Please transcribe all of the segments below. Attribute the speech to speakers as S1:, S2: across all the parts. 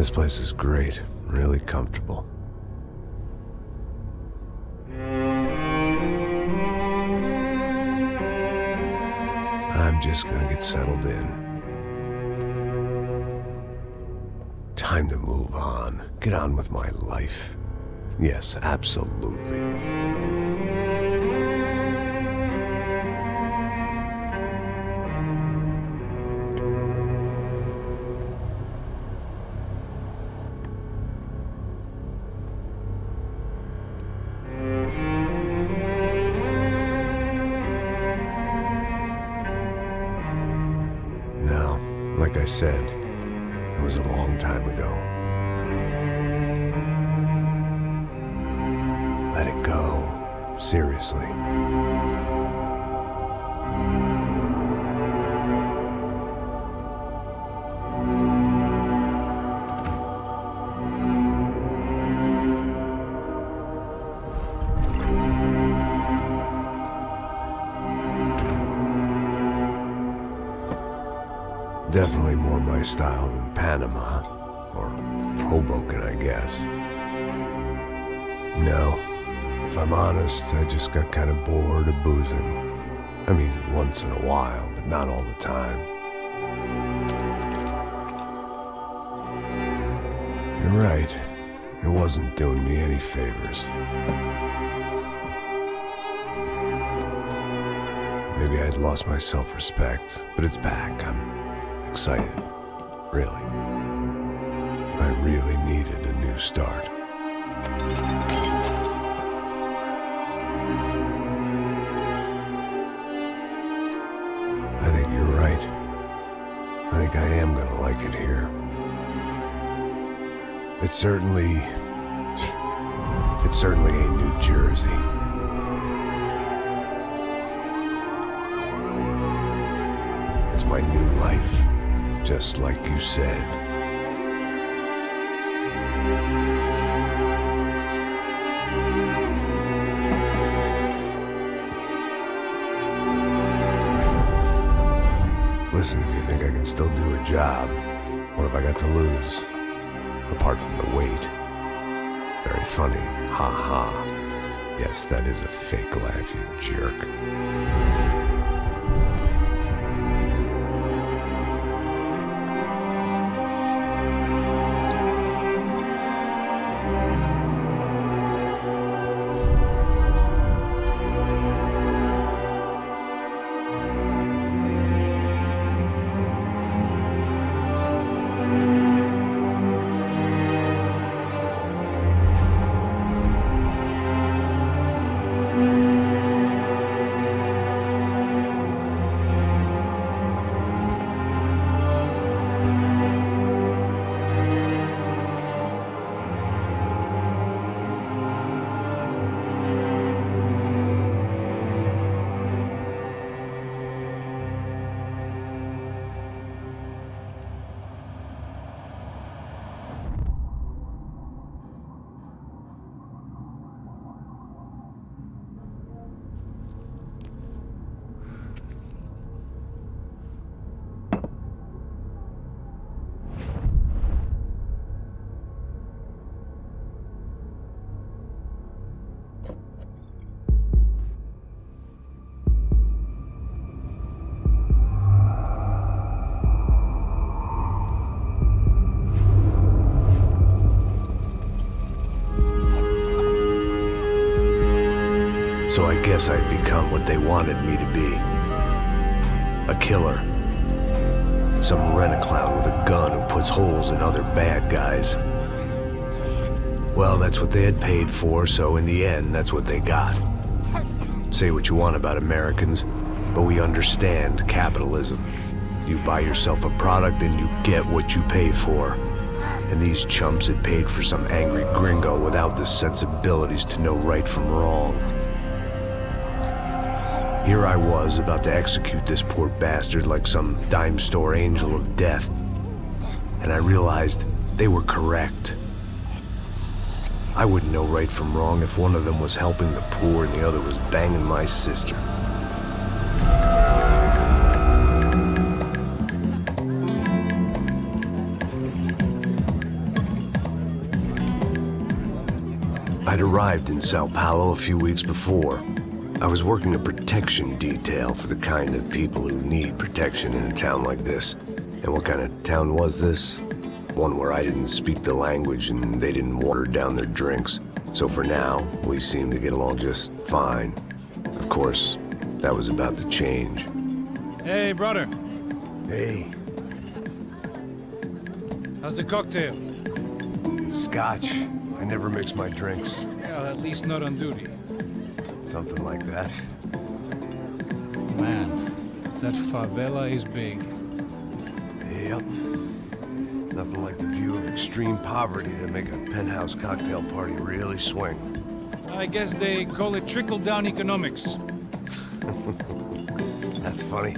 S1: This place is great, really comfortable. I'm just gonna get settled in. Time to move on. Get on with my life. Yes, absolutely. Now, like I said, it was a long time ago. Let it go. Seriously. Definitely more my style than Panama, or Hoboken, I guess. No, if I'm honest, I just got kind of bored of boozing. I mean, once in a while, but not all the time. You're right, it wasn't doing me any favors. Maybe I'd lost my self-respect, but it's back. I'm excited, really. I really needed a new start. I think you're right. I think I am gonna like it here. It certainly ain't New Jersey. It's my new life. Just like you said. Listen, if you think I can still do a job, what have I got to lose? Apart from the weight. Very funny. Ha ha. Yes, that is a fake laugh, you jerk. So I guess I'd become what they wanted me to be. A killer. Some rent-a-clown with a gun who puts holes in other bad guys. Well, that's what they had paid for, so in the end, that's what they got. Say what you want about Americans, but we understand capitalism. You buy yourself a product and you get what you pay for. And these chumps had paid for some angry gringo without the sensibilities to know right from wrong. Here I was, about to execute this poor bastard like some dime store angel of death. And I realized they were correct. I wouldn't know right from wrong if one of them was helping the poor and the other was banging my sister. I'd arrived in Sao Paulo a few weeks before. I was working a protection detail for the kind of people who need protection in a town like this. And what kind of town was this? One where I didn't speak the language and they didn't water down their drinks. So for now, we seemed to get along just fine. Of course, that was about to change.
S2: Hey, brother.
S1: Hey.
S2: How's the cocktail?
S1: It's scotch. I never mix my drinks.
S2: Well, at least not on duty.
S1: Something like that.
S2: Man, that favela is big.
S1: Yep. Nothing like the view of extreme poverty to make a penthouse cocktail party really swing.
S2: I guess they call it trickle-down economics.
S1: That's funny.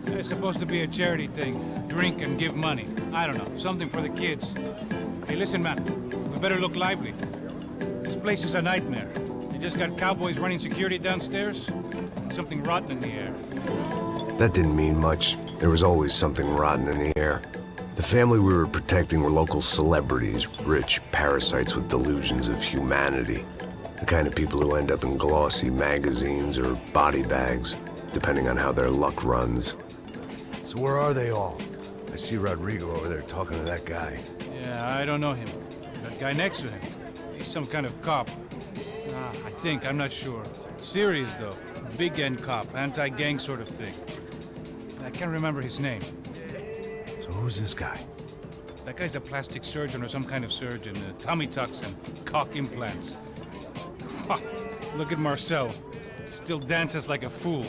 S2: It's supposed to be a charity thing. Drink and give money. I don't know, something for the kids. Hey, listen, man. We better look lively. This place is a nightmare. They just got cowboys running security downstairs. And something rotten in the air.
S1: That didn't mean much. There was always something rotten in the air. The family we were protecting were local celebrities, rich parasites with delusions of humanity. The kind of people who end up in glossy magazines or body bags, depending on how their luck runs. So where are they all? I see Rodrigo over there talking to that guy.
S2: Yeah, I don't know him. That guy next to him. He's some kind of cop. I think, I'm not sure. Serious, though. Big end cop, anti-gang sort of thing. I can't remember his name.
S1: So who's this guy?
S2: That guy's a plastic surgeon or some kind of surgeon. Tummy tucks and cock implants. Ha! Look at Marcel. Still dances like a fool.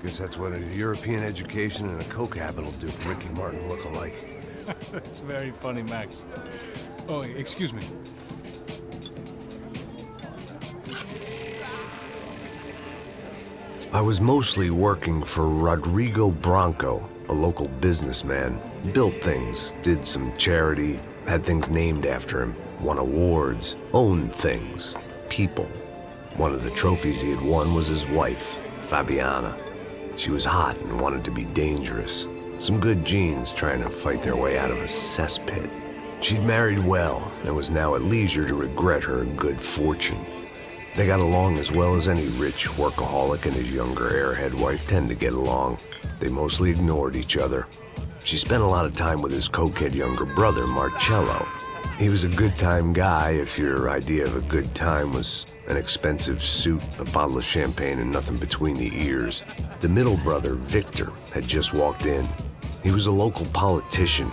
S1: Guess that's what a European education and a coke habit will do for Ricky Martin look-alike.
S2: That's very funny, Max. Oh, excuse me.
S1: I was mostly working for Rodrigo Branco, a local businessman. Built things, did some charity, had things named after him, won awards, owned things, people. One of the trophies he had won was his wife, Fabiana. She was hot and wanted to be dangerous. Some good genes trying to fight their way out of a cesspit. She'd married well and was now at leisure to regret her good fortune. They got along as well as any rich workaholic and his younger airhead wife tend to get along. They mostly ignored each other. She spent a lot of time with his cokehead younger brother, Marcello. He was a good-time guy if your idea of a good time was an expensive suit, a bottle of champagne, and nothing between the ears. The middle brother, Victor, had just walked in. He was a local politician.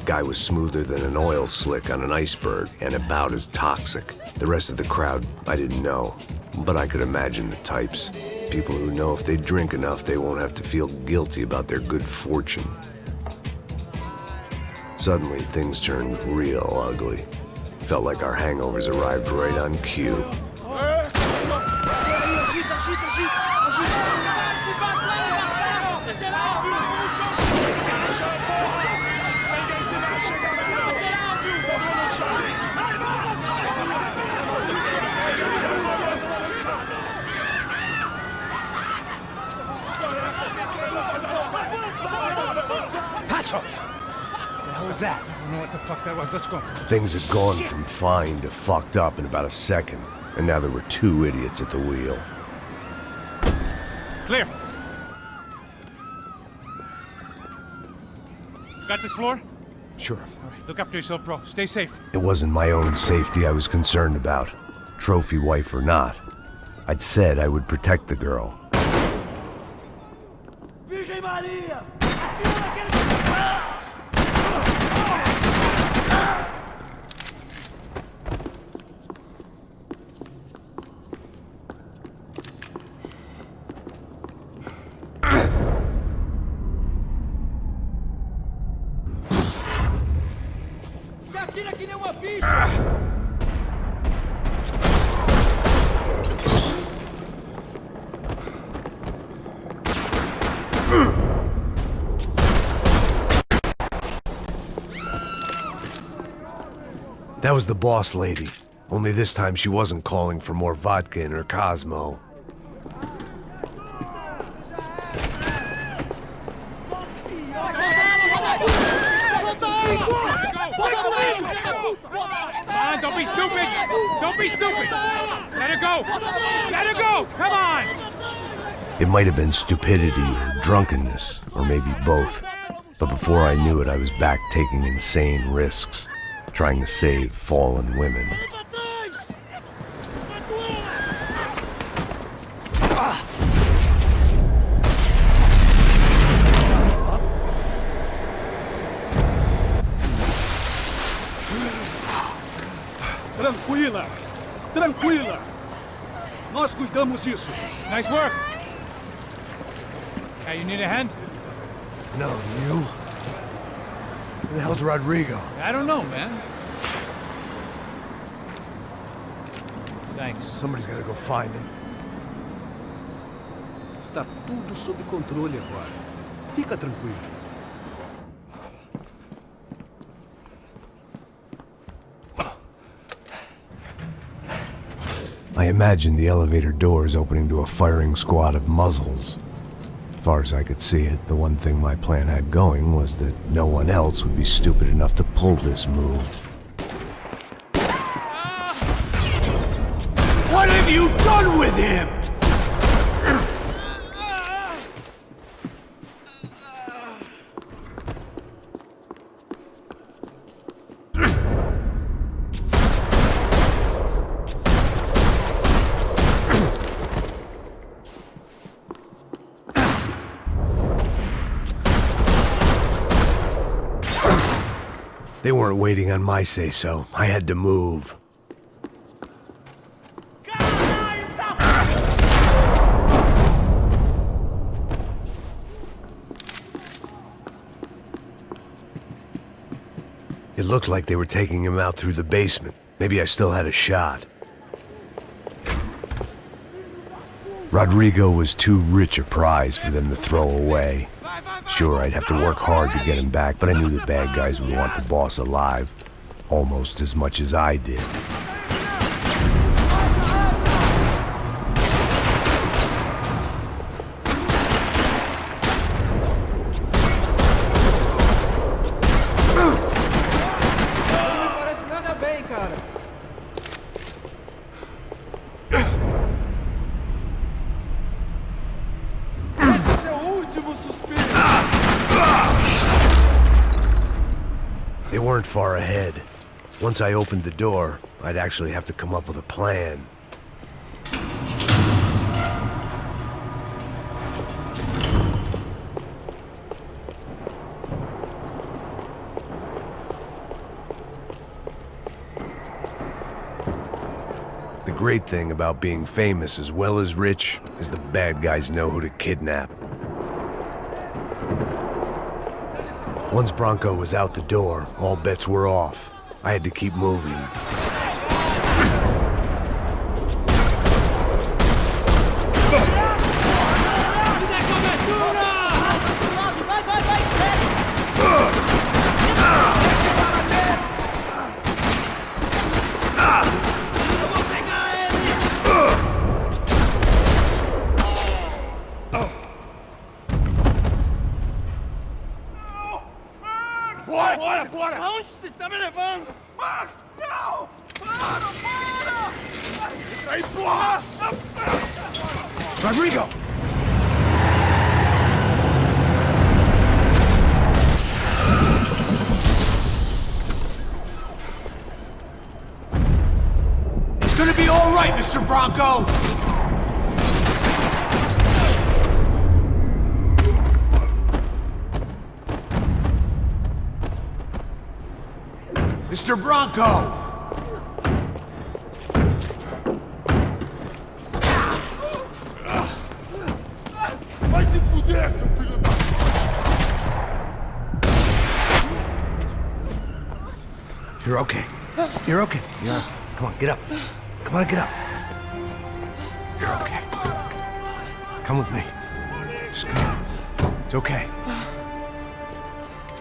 S1: Guy was smoother than an oil slick on an iceberg and about as toxic. The rest of the crowd, I didn't know, but I could imagine the types. People who know if they drink enough, they won't have to feel guilty about their good fortune. Suddenly, things turned real ugly. Felt like our hangovers arrived right on cue.
S2: That? I don't know what the fuck that was. Let's go.
S1: Things had gone from fine to fucked up in about a second, and now there were two idiots at the wheel.
S2: Clear. Got this floor?
S1: Sure.
S2: All right, look after yourself, bro. Stay safe.
S1: It wasn't my own safety I was concerned about, trophy wife or not. I'd said I would protect the girl.
S3: Virgem Maria!
S4: Atira que nem uma bicha!
S1: That was the boss lady. Only this time she wasn't calling for more vodka in her Cosmo.
S2: Come on, don't be be stupid! Don't be stupid! Let her go! Let her go! Come on!
S1: It might have been stupidity or drunkenness, or maybe both. But before I knew it, I was back taking insane risks, trying to save fallen women.
S3: Tranquila! Tranquila! Nós cuidamos disso.
S2: Nice work! Hey, you need a hand?
S1: No, you? Who the hell's Rodrigo?
S2: I don't know, man. Thanks.
S1: Somebody's gotta go find him.
S3: Está tudo sob controle agora. Fica tranquilo.
S1: I imagined the elevator doors opening to a firing squad of muzzles. As far as I could see it, the one thing my plan had going was that no one else would be stupid enough to pull this move.
S3: What have you done with him?
S1: They weren't waiting on my say-so. I had to move. It looked like they were taking him out through the basement. Maybe I still had a shot. Rodrigo was too rich a prize for them to throw away. Sure, I'd have to work hard to get him back, but I knew the bad guys would want the boss alive, almost as much as I did.
S4: Não parece nada bem, cara. Esse é seu último suspiro.
S1: They weren't far ahead. Once I opened the door, I'd actually have to come up with a plan. The great thing about being famous as well as rich is the bad guys know who to kidnap. Once Bronco was out the door, all bets were off. I had to keep moving.
S5: Bora! Aonde você está me levando? Max, não! Para! Aí, porra!
S1: Rodrigo!
S3: It's gonna be all right, Mr. Bronco. Mr. Bronco!
S5: Vai se fuder, seu filho da...
S1: You're okay. You're okay. Yeah. Come on, get up. Come on, get up. You're okay. Come with me. Just come on. It's okay.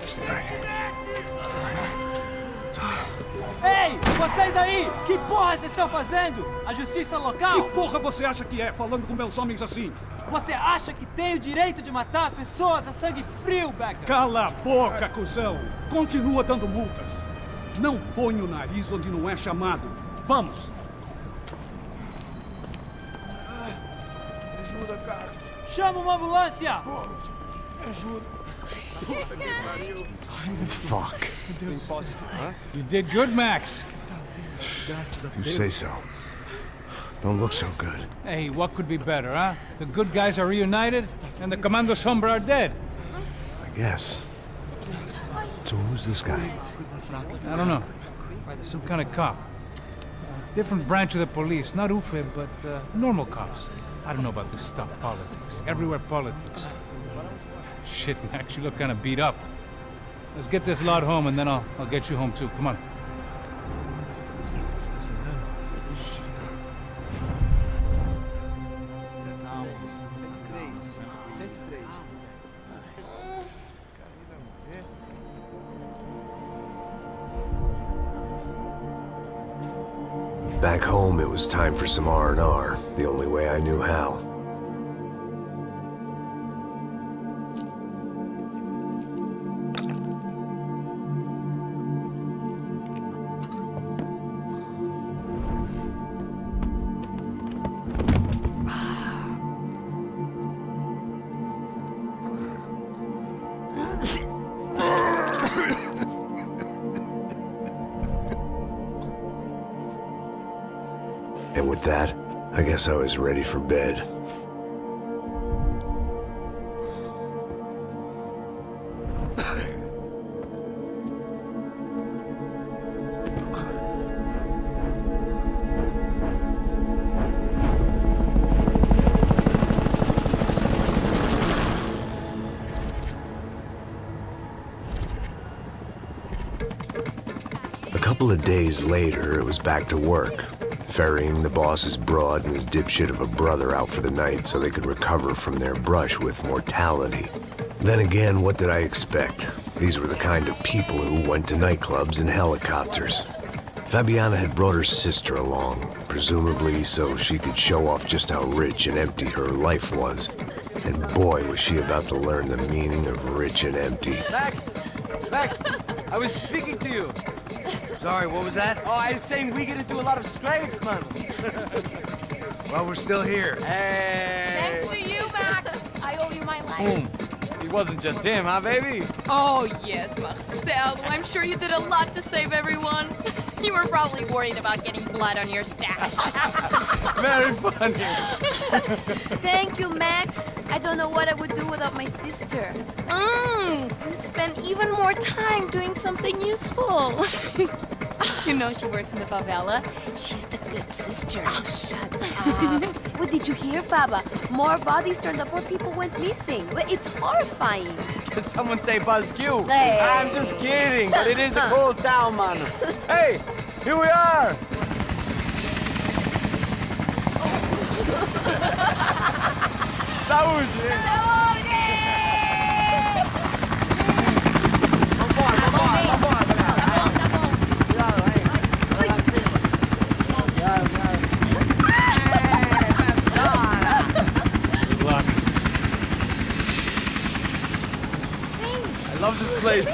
S1: Just all right.
S4: Ei, vocês aí! Que porra vocês estão fazendo? A justiça local?
S3: Que porra você acha que é, falando com meus homens assim?
S4: Você acha que tem o direito de matar as pessoas a sangue frio, Becker?
S3: Cala a boca, cuzão! Continua dando multas. Não põe o nariz onde não é chamado. Vamos!
S5: Ajuda, cara.
S4: Chama uma ambulância!
S5: Pô, me ajuda.
S1: Fuck.
S2: You did good, Max.
S1: You say so. Don't look so good.
S2: Hey, what could be better, huh? The good guys are reunited, and the Commando Sombra are dead.
S1: I guess. So who's this guy?
S2: I don't know. Some kind of cop. Different branch of the police. Not UFE, but normal cops. I don't know about this stuff, politics. Everywhere politics. Shit, Max, you look kind of beat up. Let's get this lot home, and then I'll get you home too. Come on.
S1: Back home, it was time for some R&R, the only way I knew how. And with that, I guess I was ready for bed. A couple of days later, it was back to work. Ferrying the boss's broad and his dipshit of a brother out for the night so they could recover from their brush with mortality. Then again, what did I expect? These were the kind of people who went to nightclubs in helicopters. Fabiana had brought her sister along, presumably so she could show off just how rich and empty her life was. And boy, was she about to learn the meaning of rich and empty.
S6: Max! Max! I was speaking to you!
S7: Sorry, what was that?
S6: Oh, I was saying we get to do a lot of scrapes, man.
S7: Well, we're still here.
S6: Hey!
S8: Thanks to you, Max. I owe you my life.
S6: Boom. It wasn't just him, huh, baby?
S8: Oh, yes, Marcel. I'm sure you did a lot to save everyone. You were probably worried about getting blood on your stash.
S6: Very funny.
S9: Thank you, Max. I don't know what I would do without my sister.
S8: Spend even more time doing something useful. You know she works in the favela. She's the good sister.
S9: Oh, shut up. What did you hear, Baba? More bodies turned up, more people went missing. It's horrifying.
S6: Did someone say Buzz Q?
S9: Hey.
S6: I'm just kidding, but it is a cool town, man. Hey, here we are. Saúde! I love this place.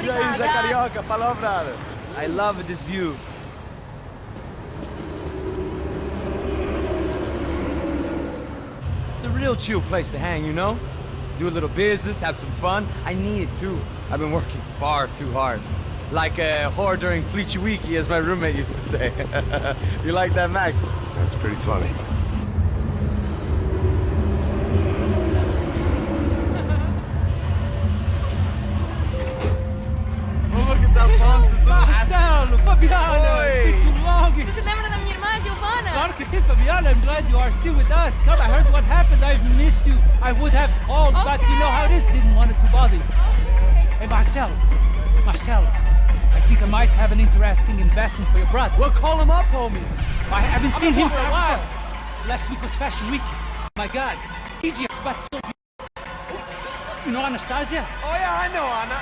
S6: E aí, Zé Carioca, palavra. I love this view. It's a real chill place to hang, you know? Do a little business, have some fun. I need it too. I've been working far too hard. Like a whore during Fleechy Weeky, as my roommate used to say. You like that, Max?
S1: That's pretty funny.
S4: Marcelo, Fabiana, it's been too long.
S8: Você se lembra da minha irmã, Giovanna?
S4: Claro que sim, Fabiana. I'm glad you are still with us. Come, I heard what happened. I've missed you. I would have called, but you know how it is. Didn't want it to bother you. Hey, Marcelo, I think I might have an interesting investment for your brother. We'll call him up, homie. I haven't seen him for a while. Last week was Fashion Week. My God, Egypt, but so beautiful. You know Anastasia?
S6: Oh yeah, I know Anna.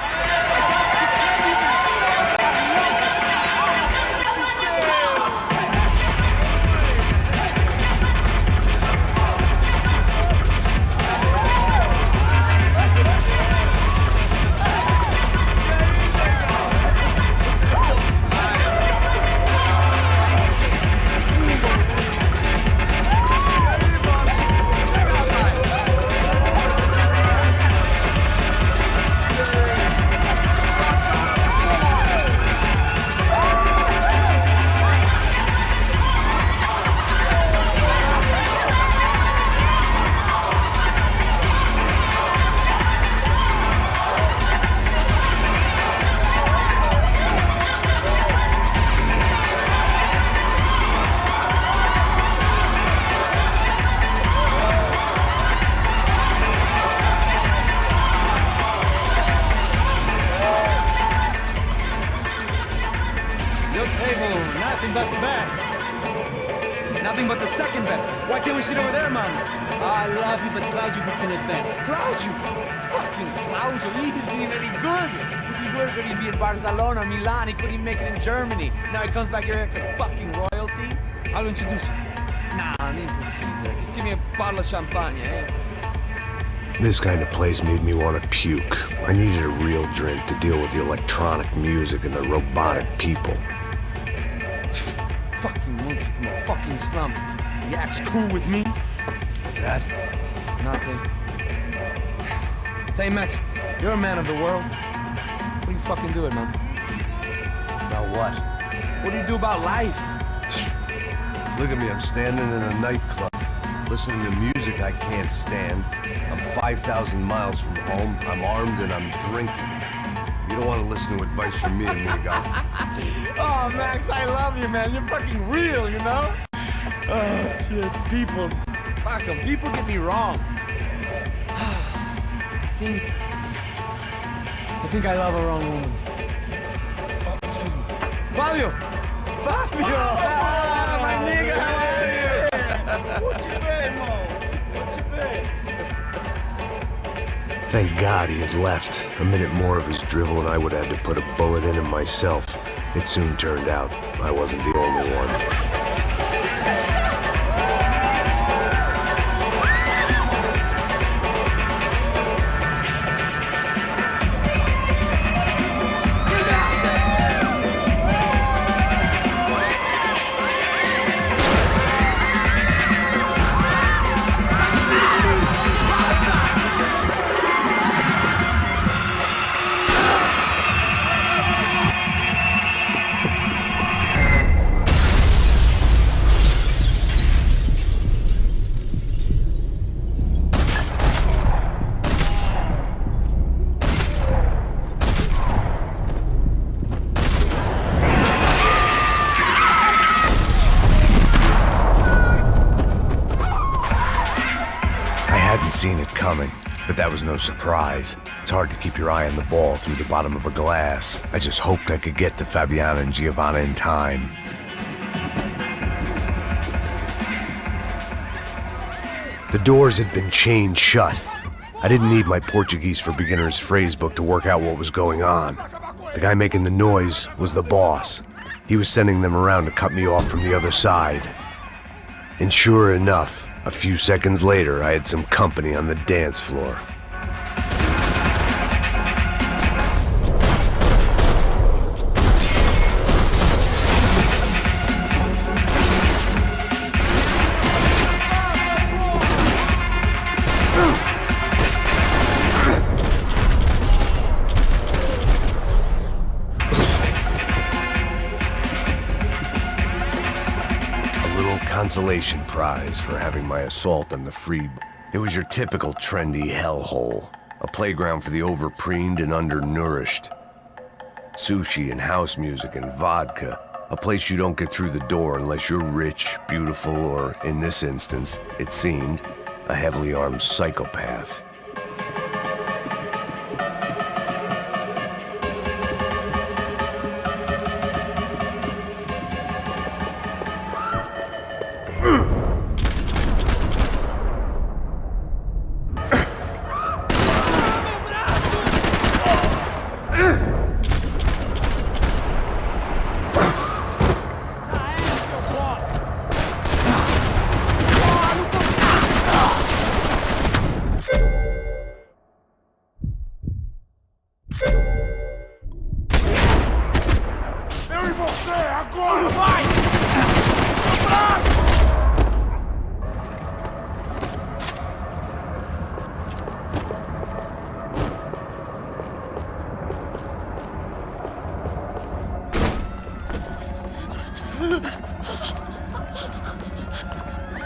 S4: nothing but the best.
S6: Nothing but the second best. Why can't we sit over there, man?
S4: I love you, but Claudio looking at best.
S6: Claudio? Fucking Claudio, he isn't even any good. If he were good, he'd be in Barcelona, Milan, he couldn't even make it in Germany. Now he comes back here and acts like fucking royalty.
S4: I'll introduce you.
S6: Nah, nem precisa. Just give me a bottle of champagne, eh?
S1: This kind of place made me want to puke. I needed a real drink to deal with the electronic music and the robotic people.
S6: Fucking monkey from a fucking slum. He acts cool with me.
S1: What's that?
S6: Nothing. Say, Max, you're a man of the world. What are you fucking doing, man?
S1: About what?
S6: What do you do about life?
S1: Look at me, I'm standing in a nightclub, listening to music I can't stand. I'm 5,000 miles from home, I'm armed and I'm drinking. You don't want to listen to advice from me, amigo.
S6: Oh, Max, I love you, man. You're fucking real, you know? Oh, shit, people. Fuck them. People get me wrong. I think I love a wrong woman. Oh, excuse me. Fabio! Fabio! Ah, my nigga, how are you? What you been, Mo? What you been?
S1: Thank God he had left. A minute more of his drivel and I would have had to put a bullet in him myself. It soon turned out I wasn't the only one. Seen it coming, but that was no surprise. It's hard to keep your eye on the ball through the bottom of a glass. I just hoped I could get to Fabiana and Giovanna in time. The doors had been chained shut. I didn't need my Portuguese for Beginners phrase book to work out what was going on. The guy making the noise was the boss. He was sending them around to cut me off from the other side. And sure enough, a few seconds later, I had some company on the dance floor. Consolation prize for having my assault on the free. It was your typical trendy hellhole, a playground for the overpreened and undernourished. Sushi and house music and vodka, a place you don't get through the door unless you're rich, beautiful, or in this instance, it seemed, a heavily armed psychopath.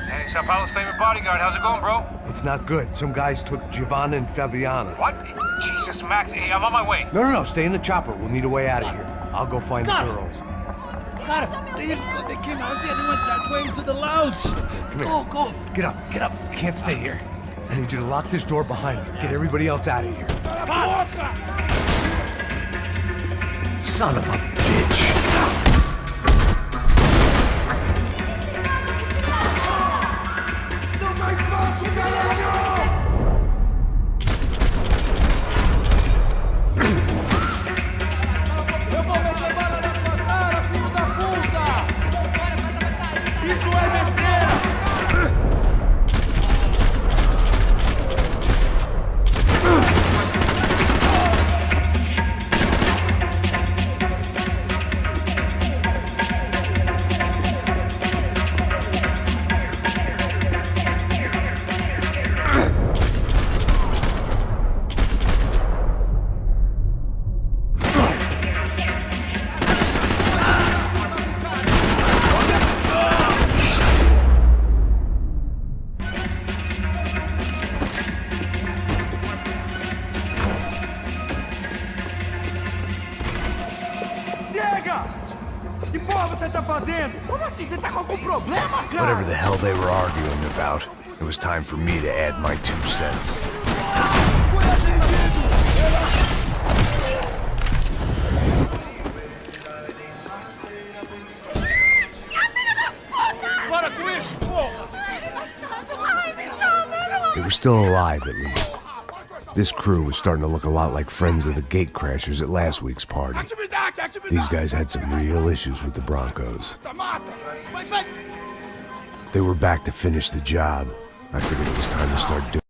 S2: Hey, Sao Paulo's favorite bodyguard. How's it going, bro?
S1: It's not good. Some guys took Giovanna and Fabiana.
S2: What? Jesus, Max. Hey, I'm on my way.
S1: No, stay in the chopper. We'll need a way out of here. I'll go find the girls.
S4: Got it. They came out there. They went that way into the lounge. Go.
S1: Get up. You can't stay here. I need you to lock this door behind us. Get everybody else out of here. Son of a bitch.
S3: Como assim você tá com algum problema, cara?
S1: Whatever the hell they were arguing about, it was time for me to add my 2 cents. They were still alive, at least. This crew was starting to look a lot like friends of the gatecrashers at last week's party. These guys had some real issues with the Broncos. They were back to finish the job. I figured it was time to start doing.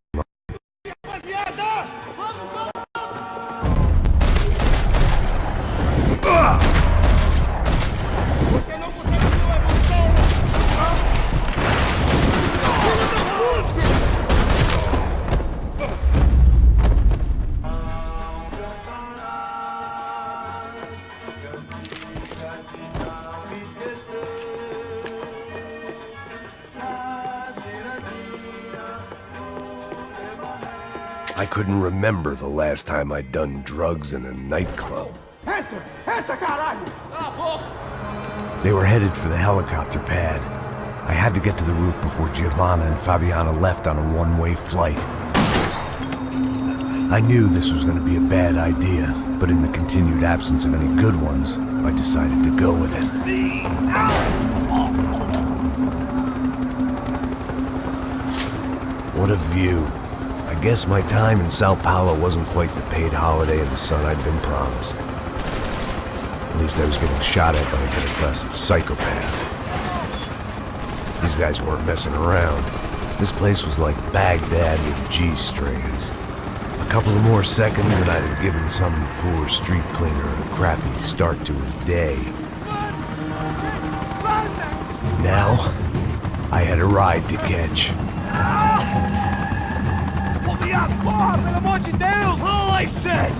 S1: I couldn't remember the last time I'd done drugs in a nightclub. They were headed for the helicopter pad. I had to get to the roof before Giovanna and Fabiana left on a one-way flight. I knew this was going to be a bad idea, but in the continued absence of any good ones, I decided to go with it. What a view. I guess my time in Sao Paulo wasn't quite the paid holiday in the sun I'd been promised. At least I was getting shot at by a bit aggressive psychopath. These guys weren't messing around. This place was like Baghdad with G-strings. A couple of more seconds and I'd have given some poor street cleaner a crappy start to his day. Now, I had a ride to catch.
S5: All I said!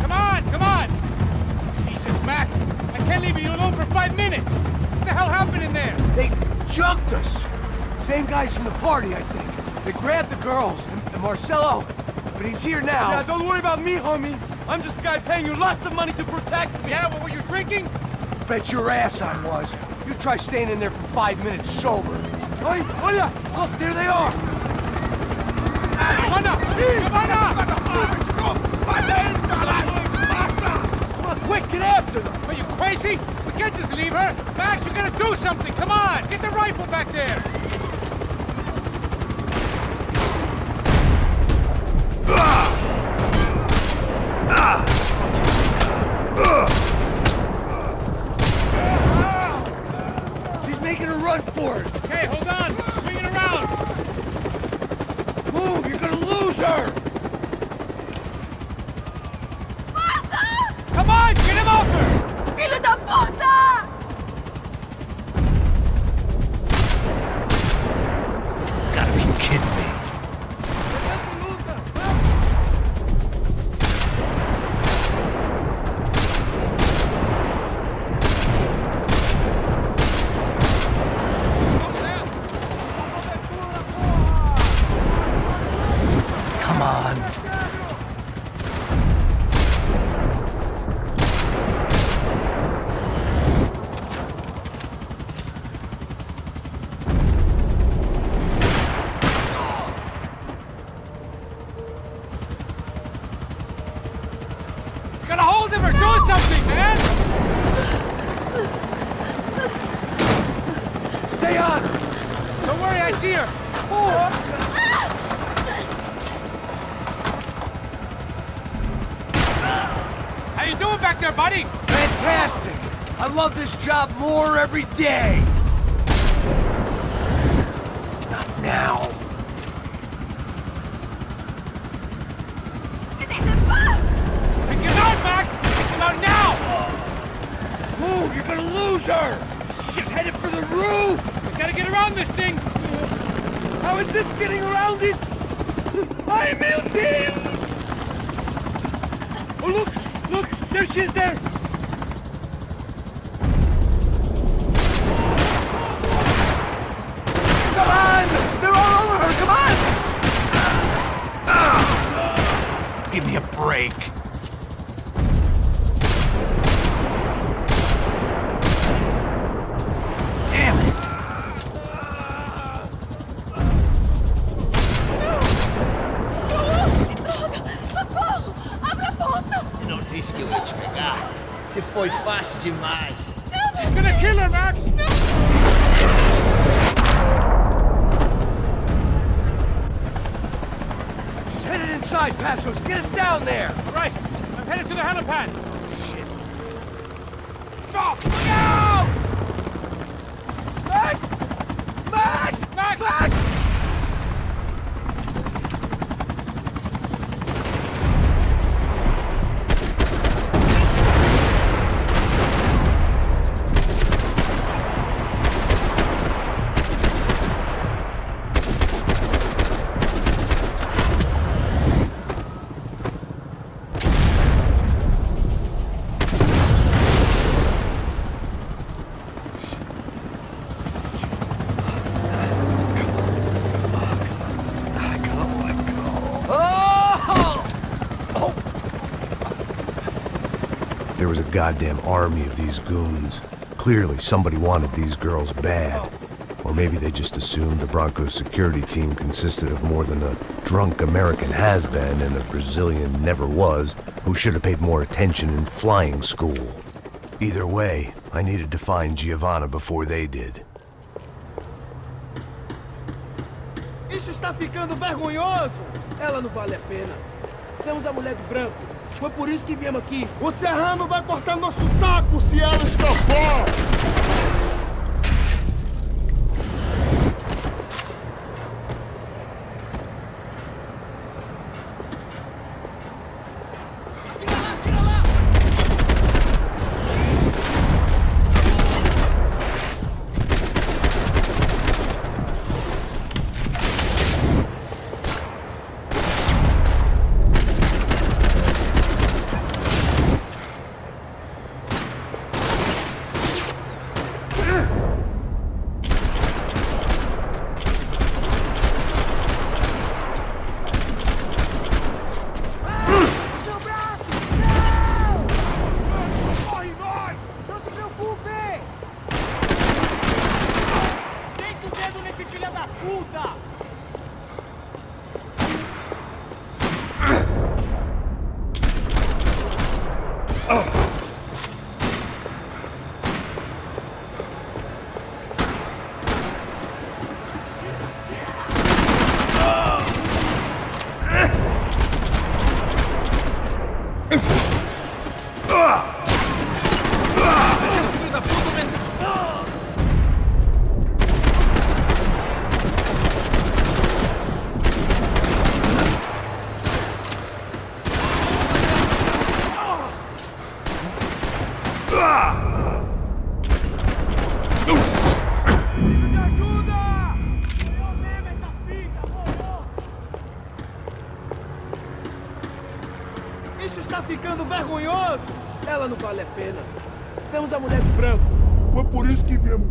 S2: Come on! Jesus, Max, I can't leave you alone for 5 minutes! What the hell happened in there?
S3: They jumped us. Same guys from the party, I think. They grabbed the girls and Marcelo, but he's here now.
S5: Yeah, don't worry about me, homie. I'm just a guy paying you lots of money to protect me.
S2: Yeah, but were you drinking?
S3: Bet your ass I was. You try staying in there for 5 minutes sober.
S5: Hey, olha!
S3: Look, there they are.
S2: Giovanna!
S3: Come on, quick, get after them.
S2: Are you crazy? We can't just leave her! Max, you gotta do something! Come on! Get the rifle back there!
S3: She's making a run for it.
S2: Okay, hold on! Swing it around!
S3: Move, you're gonna lose her!
S2: Come on! Get him off her!
S9: Filho da puta!
S1: Gotta be kidding me. Come on.
S2: He's got a hold of her! Do something, man!
S3: Stay on her!
S2: Don't worry, I see her! How you doing back there, buddy?
S3: Fantastic! I love this job more every day! Not now.
S9: Deixa em paz!
S2: Take him out, Max! Take him out now!
S3: Move, you're gonna lose her! She's headed for the roof!
S2: We gotta get around this thing!
S5: How is this getting around it? Ai, meu Deus! Oh, look! There she is there!
S3: Come on! They're all over her! Come on!
S1: Give me a break.
S4: foi fácil demais.
S5: He's gonna kill her, Max!
S3: She's headed inside, Passos. Get us down there!
S2: Right, I'm headed to the helipad.
S3: Shit. Drop! No! Max! Max!
S2: Max!
S3: Max!
S1: There was a goddamn army of these goons. Clearly, somebody wanted these girls bad. Or maybe they just assumed the Broncos security team consisted of more than a drunk American has-been and a Brazilian never was who should have paid more attention in flying school. Either way, I needed to find Giovanna before they did.
S5: Isso está ficando vergonhoso! Ela não vale a pena. Temos a mulher do branco. Foi por isso que viemos aqui. O Serrano vai cortar nosso saco se ela escapar! Isso está ficando vergonhoso! Ela não vale a pena. Temos a mulher do branco. Foi por isso que viemos.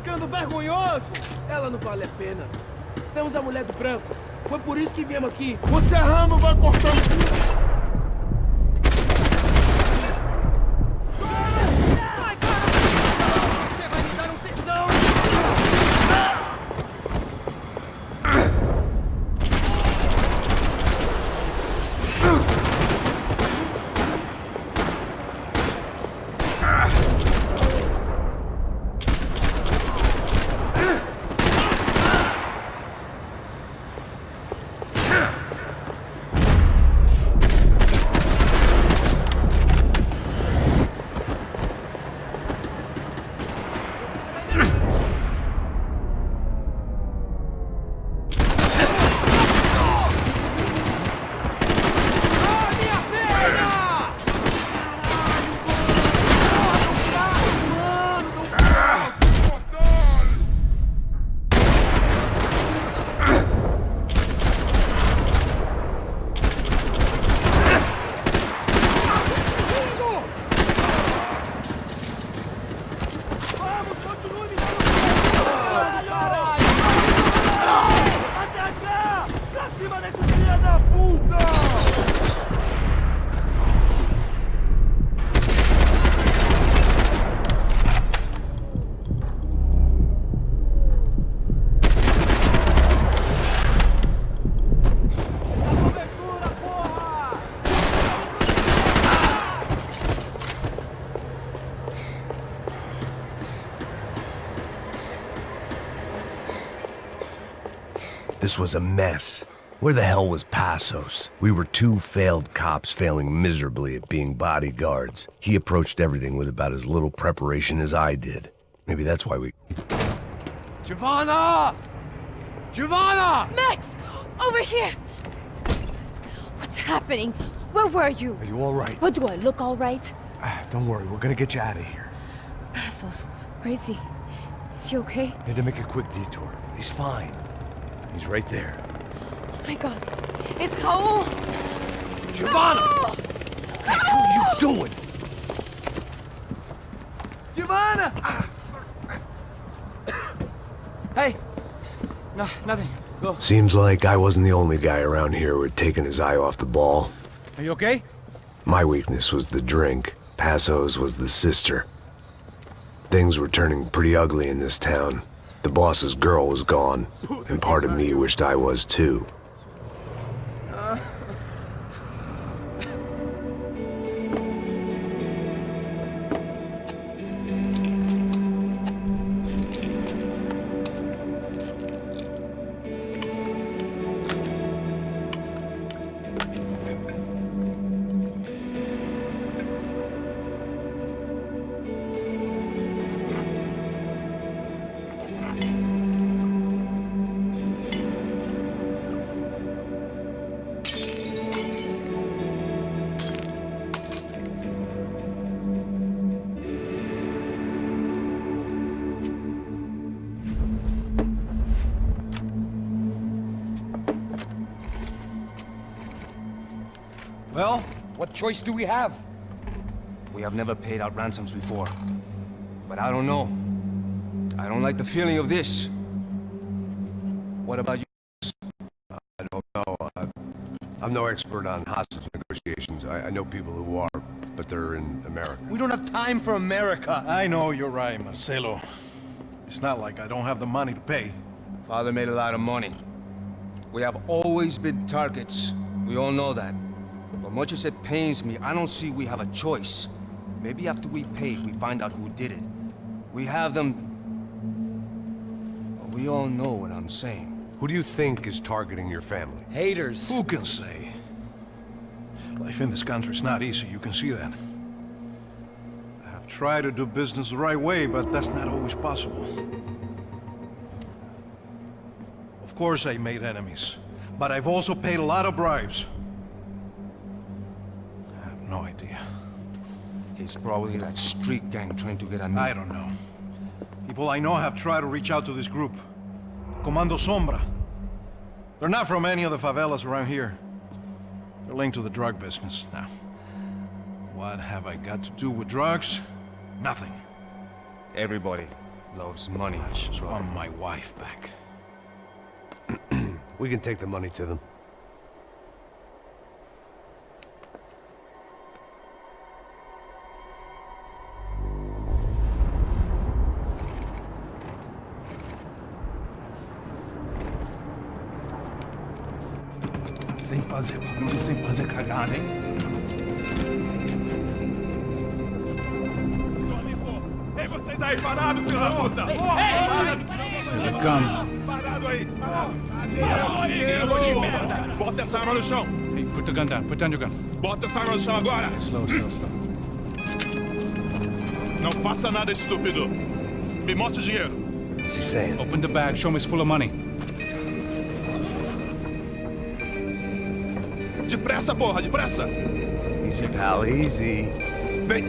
S5: ficando vergonhoso? Ela não vale a pena. Temos a mulher do branco. Foi por isso que viemos aqui. O serrano vai cortando...
S1: This was a mess. Where the hell was Passos? We were two failed cops failing miserably at being bodyguards. He approached everything with about as little preparation as I did. Maybe that's why we...
S3: Giovanna! Giovanna!
S9: Max! Over here! What's happening? Where were you?
S3: Are you all right?
S9: What, do I look all right?
S3: Don't worry, we're gonna get you out of here.
S9: Passos, where is he? Is he okay?
S3: Had to make a quick detour. He's fine. He's right there.
S9: Oh my God. It's Raul!
S3: Giovanna!
S9: Raul!
S3: What the hell are you doing?
S5: Giovanna!
S6: Hey! No, nothing. Go.
S1: Seems like I wasn't the only guy around here who had taken his eye off the ball.
S3: Are you okay?
S1: My weakness was the drink. Passos was the sister. Things were turning pretty ugly in this town. The boss's girl was gone, and part of me wished I was too.
S10: Well, what choice do we have?
S7: We have never paid out ransoms before. But I don't know. I don't like the feeling of this. What about you?
S1: I don't know. I'm no expert on hostage negotiations. I know people who are, but they're in America.
S10: We don't have time for America.
S11: I know you're right, Marcelo. It's not like I don't have the money to pay.
S7: Father made a lot of money. We have always been targets. We all know that. But much as it pains me, I don't see we have a choice. Maybe after we pay, we find out who did it. We have them... Well, we all know what I'm saying.
S1: Who do you think is targeting your family?
S10: Haters.
S11: Who can say? Life in this country is not easy, you can see that. I have tried to do business the right way, but that's not always possible. Of course I made enemies, but I've also paid a lot of bribes. I have no idea.
S7: It's probably that street gang trying to get at me.
S11: I don't know. People I know have tried to reach out to this group. Comando Sombra. They're not from any of the favelas around here. They're linked to the drug business. Now, what have I got to do with drugs? Nothing.
S7: Everybody loves money.
S11: Just want my wife back.
S1: We can take the money to them.
S11: Sem fazer barulho, sem fazer cagada, hein? Ei, vocês aí parados, filho da puta!
S2: Here they come.
S11: Parado aí! Negro de merda! Bota essa arma no chão!
S2: Hey, put the gun down. Put down your gun.
S11: Bota essa arma no chão agora!
S2: Slow.
S11: Não faça nada, estúpido! Me mostre o dinheiro!
S1: What's he saying?
S2: Open the bag. Show me it's full of money.
S11: Depressa, porra, depressa!
S1: Easy, pal, easy.
S11: Vem!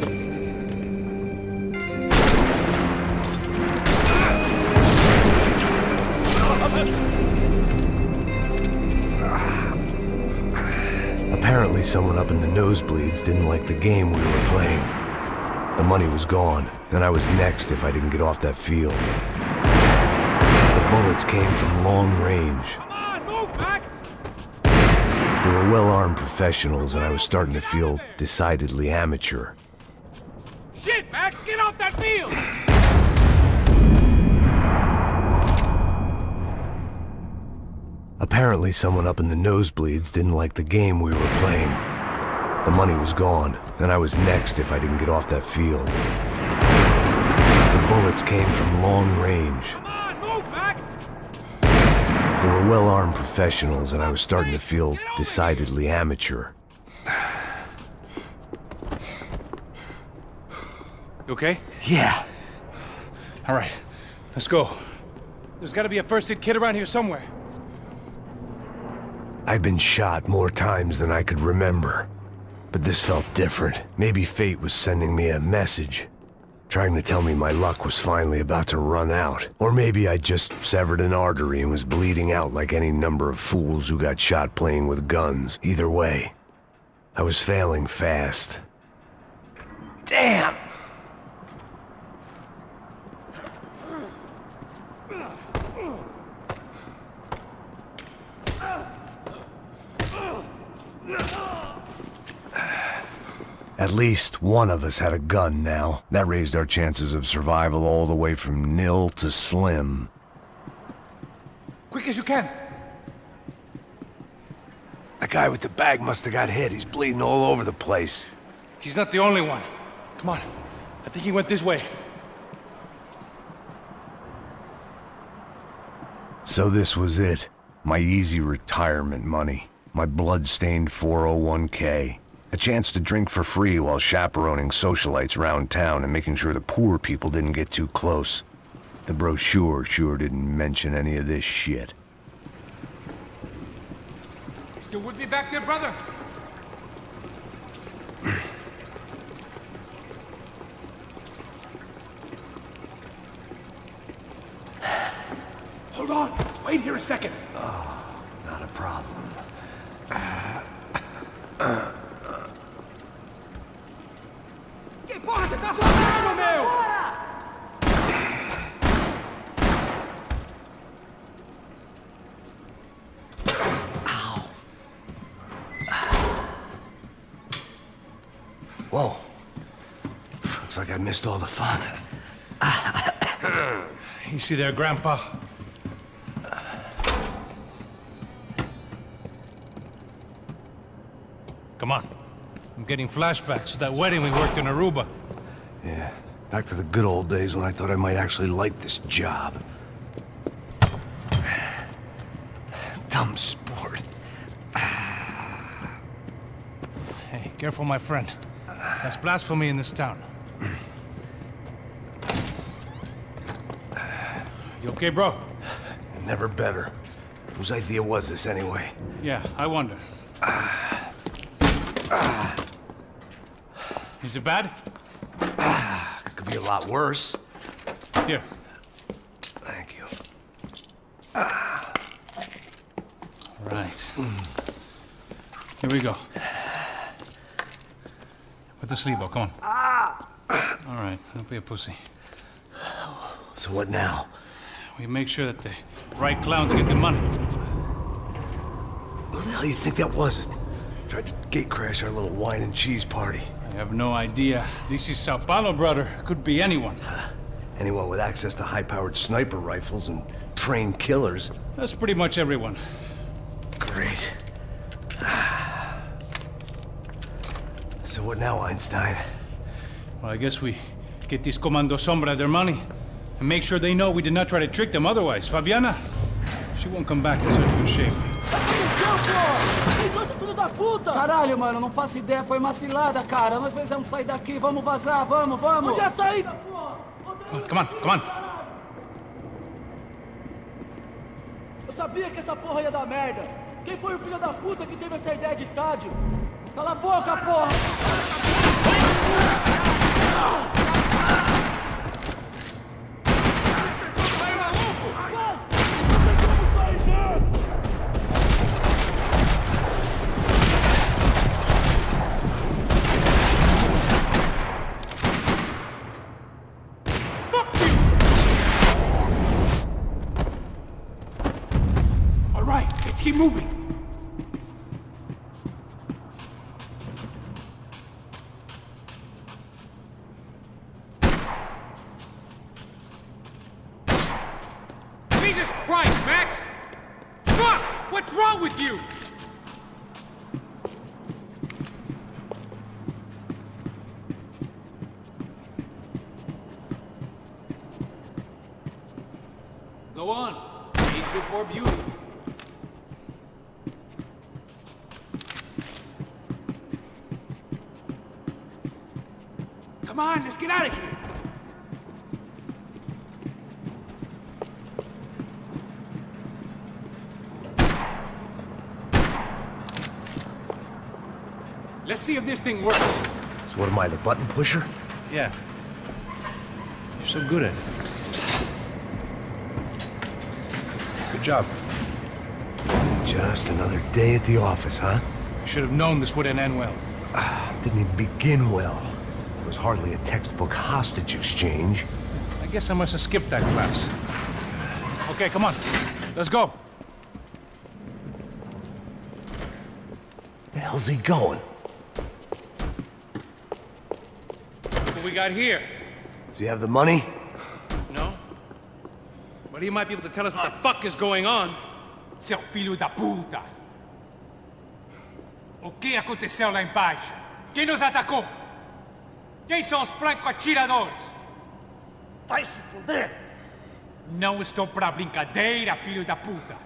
S1: Apparently someone up in the nosebleeds didn't like the game we were playing. The money was gone, and I was next if I didn't get off that field. The bullets came from long range.
S5: Come on, move, Max!
S1: They were well-armed professionals, and I was starting to feel decidedly amateur.
S5: Shit, Max, get off that field!
S1: Apparently someone up in the nosebleeds didn't like the game we were playing. The money was gone, and I was next if I didn't get off that field. The bullets came from long range.
S5: Come on, move, Max!
S1: They were well-armed professionals, and I was starting to feel decidedly amateur.
S2: You okay?
S1: Yeah.
S2: All right. Let's go. There's got to be a first-aid kit around here somewhere.
S1: I'd been shot more times than I could remember. But this felt different. Maybe fate was sending me a message, trying to tell me my luck was finally about to run out. Or maybe I just severed an artery and was bleeding out like any number of fools who got shot playing with guns. Either way, I was failing fast. Damn! At least one of us had a gun now. That raised our chances of survival all the way from nil to slim.
S2: Quick as you can.
S1: The guy with the bag must have got hit. He's bleeding all over the place.
S2: He's not the only one. Come on. I think he went this way.
S1: So this was it. My easy retirement money. My blood-stained 401k. A chance to drink for free while chaperoning socialites around town and making sure the poor people didn't get too close. The brochure sure didn't mention any of this shit.
S2: Still with me back there, brother?
S3: Hold on! Wait here a second!
S1: Oh, not a problem.
S3: Que porra você tá fazendo, meu?
S1: Whoa. Looks like I missed all the fun.
S2: You see there, Grandpa? Come on. I'm getting flashbacks to that wedding we worked in Aruba.
S1: Yeah, back to the good old days when I thought I might actually like this job. Dumb sport.
S2: Hey, careful, my friend. That's blasphemy in this town. You okay, bro?
S1: Never better. Whose idea was this anyway?
S2: Yeah, I wonder. Is it bad?
S1: Could be a lot worse.
S2: Here.
S1: Thank you.
S2: All right. Here we go. Put the sleeve on, come on. All right, don't be a pussy.
S3: So what now?
S2: We make sure that the right clowns get the money.
S3: Who the hell do you think that was? Tried to gate crash our little wine and cheese party.
S2: I have no idea. This is Sao Paulo, brother. Could be anyone.
S3: Anyone with access to high-powered sniper rifles and trained killers.
S2: That's pretty much everyone.
S3: Great. So what now, Einstein?
S2: Well, I guess we get these Comando Sombra their money and make sure they know we did not try to trick them otherwise. Fabiana, she won't come back in such good shape.
S12: Caralho, mano, não faço ideia, foi uma cilada, cara. Nós precisamos sair daqui, vamos vazar, vamos!
S5: Onde é a saída, porra?
S2: Come on.
S5: Eu sabia que essa porra ia dar merda. Quem foi o filho da puta que teve essa ideia de estádio?
S12: Cala a boca, porra!
S3: All right, let's keep moving.
S2: Jesus Christ, Max! Fuck! What's wrong with you? Go on. Age before beauty.
S3: Come on, let's get out of here.
S2: Let's see if this thing works.
S3: So what am I, the button pusher?
S2: Yeah. You're so good at it. Good job.
S3: Just another day at the office, huh?
S2: You should have known this wouldn't end well.
S3: Didn't even begin well. It was hardly a textbook hostage exchange.
S2: I guess I must have skipped that class. Okay, come on. Let's go.
S3: Where the hell's he going?
S2: Look what we got here.
S3: Does he have the money?
S2: No? But he might be able to tell us what the fuck is going on.
S13: Seu filho da puta! O que aconteceu lá embaixo? Quem nos atacou? Quem são os franco-atiradores?
S5: Vai se fuder!
S13: Não estou pra brincadeira, filho da puta!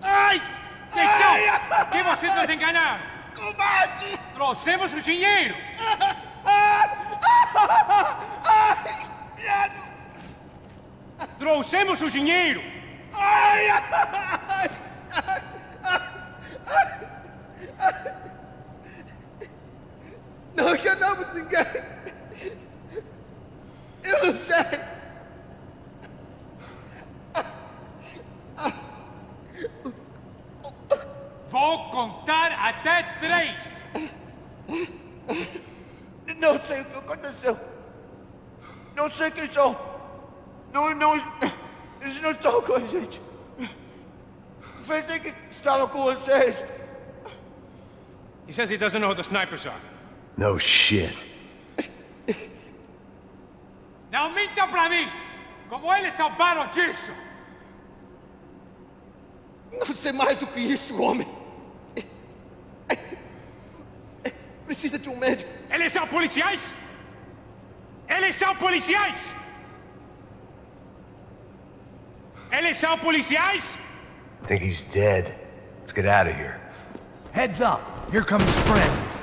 S5: Ai!
S13: Quem são? Quem vocês nos enganaram?
S5: Combate!
S13: Trouxemos o dinheiro!
S5: Ai! Viado!
S13: Trouxemos o dinheiro!
S5: Ai! Não enganamos ninguém! Eu não sei!
S13: Vou contar até 3!
S5: Não sei o que aconteceu! Não sei quem são! Eles não estão com a gente! Pensei que estava com vocês!
S2: He says he doesn't know who the snipers are.
S3: No shit.
S13: Não mintam pra mim! Como eles salvaram disso!
S5: Não sei mais do que isso, homem! Precisa de um médico!
S13: Eles são policiais? Eles são policiais? Eles são policiais?
S3: I think he's dead. Let's get out of here. Heads up! Here come his friends.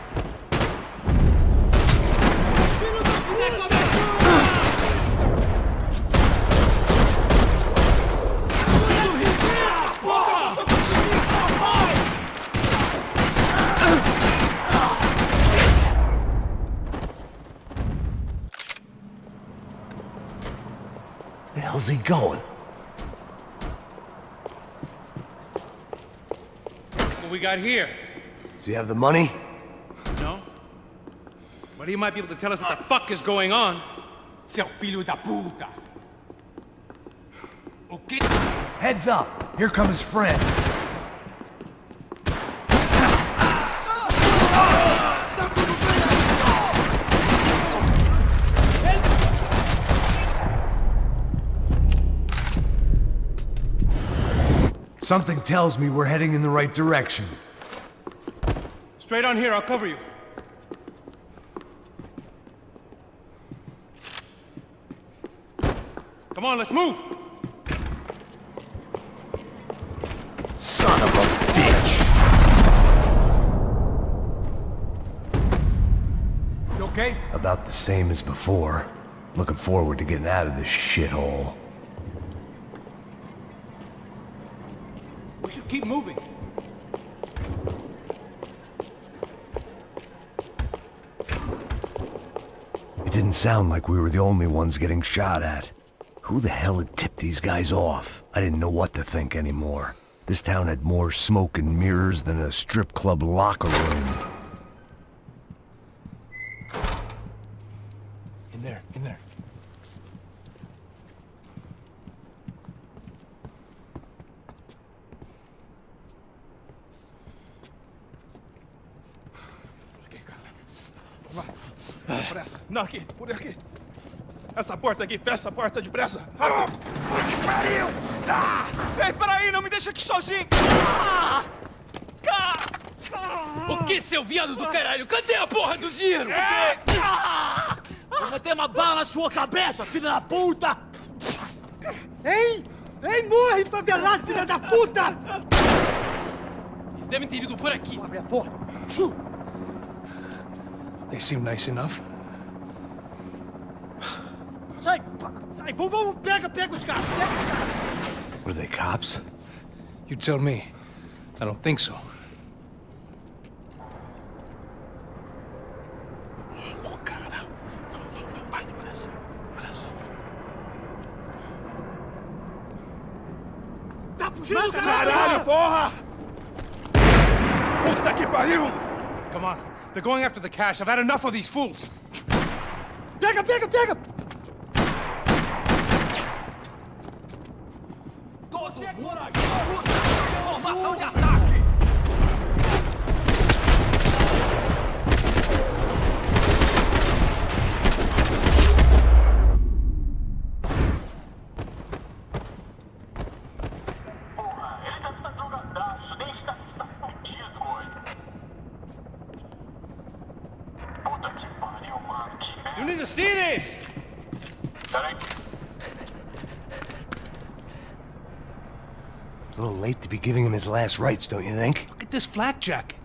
S3: Where the hell's he going?
S2: What we got here?
S3: Does he have the money?
S2: No? But he might be able to tell us what the fuck is going on.
S13: Seu filho da puta! O quê?
S3: Heads up! Here come his friends. Something tells me we're heading in the right direction.
S13: Straight on here, I'll cover you. Come on, let's move!
S3: Son of a bitch!
S13: You okay?
S3: About the same as before. Looking forward to getting out of this shithole.
S13: We should keep moving.
S3: It didn't sound like we were the only ones getting shot at. Who the hell had tipped these guys off? I didn't know what to think anymore. This town had more smoke and mirrors than a strip club locker room.
S13: In there, in there.
S5: Pressa. Não, aqui, por aqui. Essa porta aqui, fecha essa porta depressa. Que pariu! Ei, peraí, não me deixa aqui sozinho!
S4: O que, seu viado do caralho? Cadê a porra do dinheiro? Vou meter uma bala na sua cabeça, filha da puta!
S5: Ei! Ei, morre, favelado, filha da puta!
S4: Eles devem ter ido por aqui.
S5: Abre a porta.
S11: They seem nice enough.
S5: Sai, sai, vamos, pega os caras, pega os caras.
S11: Were they cops?
S2: You tell me. I don't think so.
S11: Pô, cara. Vai, pressa.
S5: Tá fugindo, caralho, porra! Puta que pariu!
S2: Come on. They're going after the cash. I've had enough of these fools.
S5: Pega!
S4: Você é corajoso! Formação de ataque!
S2: You need to see this!
S3: A little late to be giving him his last rites, don't you think?
S2: Look at this flak jacket.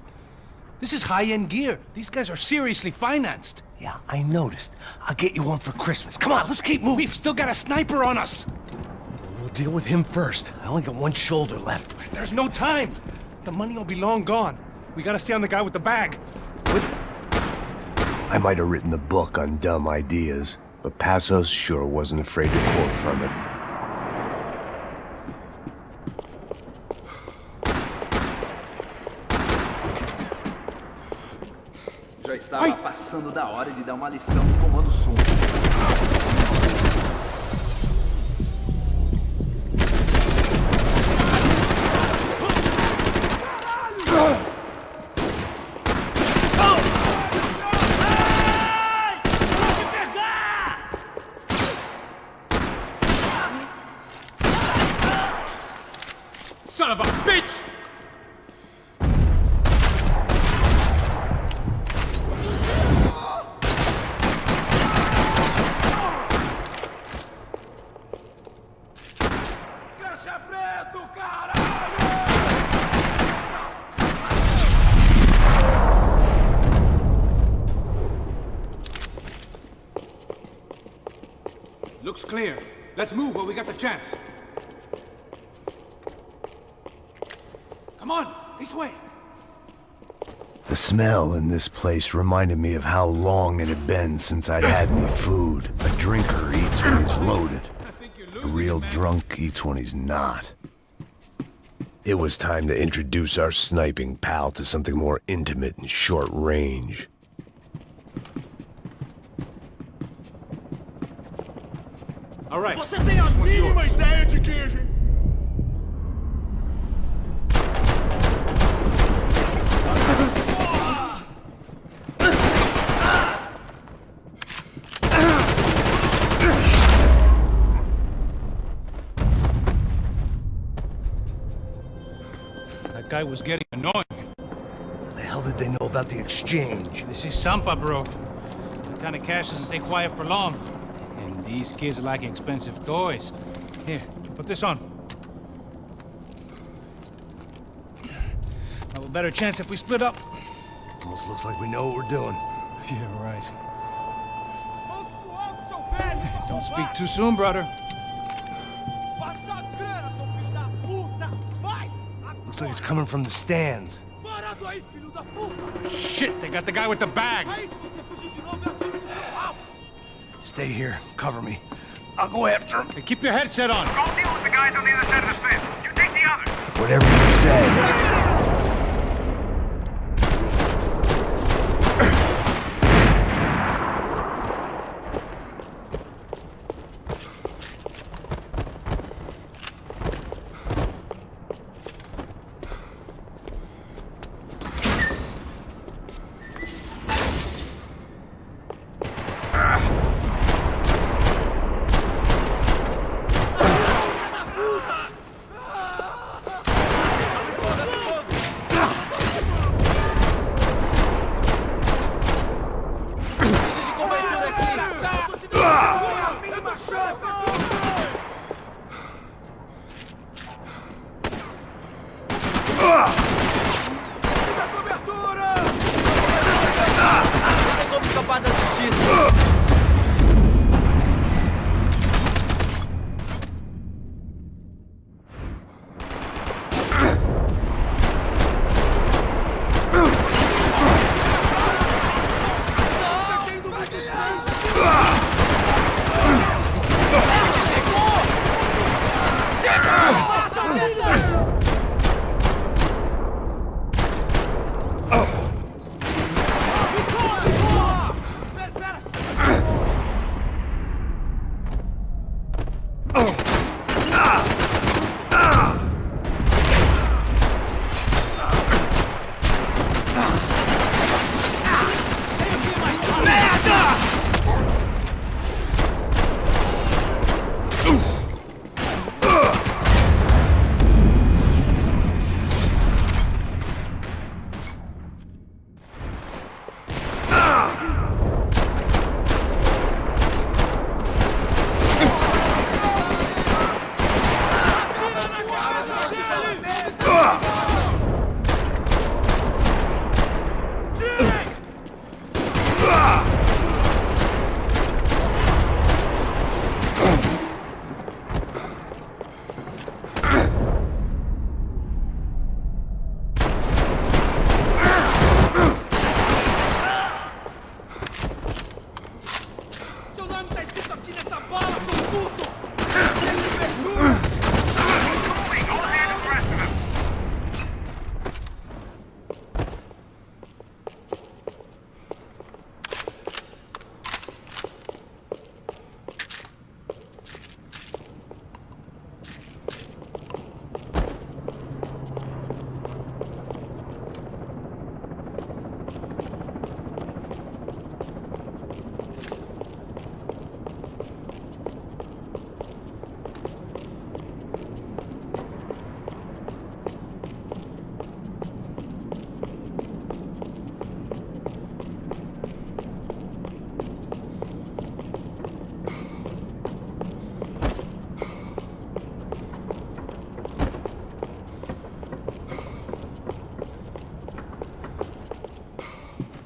S2: This is high-end gear. These guys are seriously financed.
S3: Yeah, I noticed. I'll get you one for Christmas. Come on, let's keep moving.
S2: We've still got a sniper on us.
S3: We'll deal with him first. I only got one shoulder left.
S2: There's no time. The money will be long gone. We gotta stay on the guy with the bag.
S3: I might have written the book on dumb ideas, but Passos sure wasn't afraid to quote from it.
S14: Já estava passando da hora de dar uma lição no comando Sombra.
S13: Son of a bitch!
S5: Caixa preto, caralho!
S13: Looks clear. Let's move while we got the chance. Come on, this way.
S3: The smell in this place reminded me of how long it had been since I'd had any food. A drinker eats when he's loaded. A real drunk eats when he's not. It was time to introduce our sniping pal to something more intimate and short range.
S2: All right.
S5: Você tem a mínima ideia de que a gente...
S2: That guy was getting annoying.
S3: The hell did they know about the exchange?
S2: This is Sampa, bro. That kind of cash doesn't stay quiet for long. And these kids are liking expensive toys. Here, put this on. Have a better chance if we split up.
S3: Almost looks like we know what we're doing.
S2: Yeah, right. Don't speak too soon, brother.
S3: Looks like it's coming from the stands.
S2: Shit, they got the guy with the bag.
S3: Stay here. Cover me. I'll go after him.
S2: Hey, keep your headset on.
S15: Don't deal with the guys on the other side of the fence. You take the other.
S3: Whatever you say.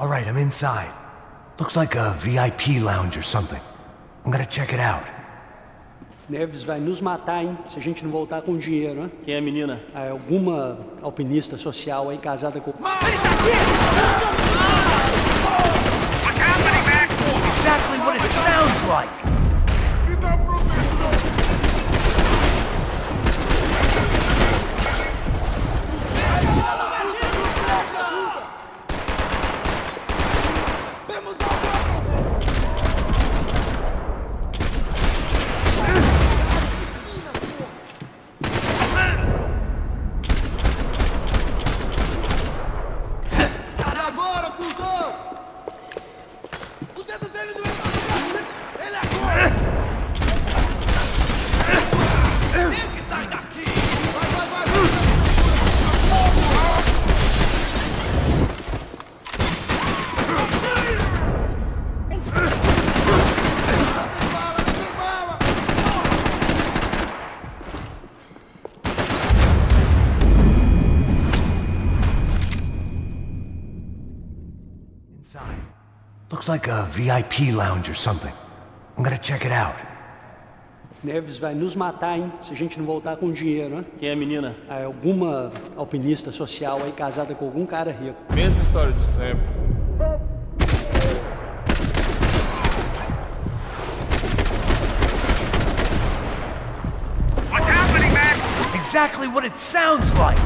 S3: All right, I'm inside. Looks like a VIP lounge or something. I'm gonna check it out.
S16: Neves vai nos matar, hein? Se a gente não voltar com dinheiro, hein? Quem é a menina? É alguma alpinista social aí casada com...
S3: Exactly what it sounds like! Looks like a VIP lounge or something. I'm gonna check it out.
S16: Neves vai nos matar, hein? Se a gente não voltar com dinheiro, hein? Quem é a menina? É alguma alpinista social aí casada com algum cara rico.
S17: Mesma história de sempre.
S15: What's happening, man?
S3: Exactly what it sounds like!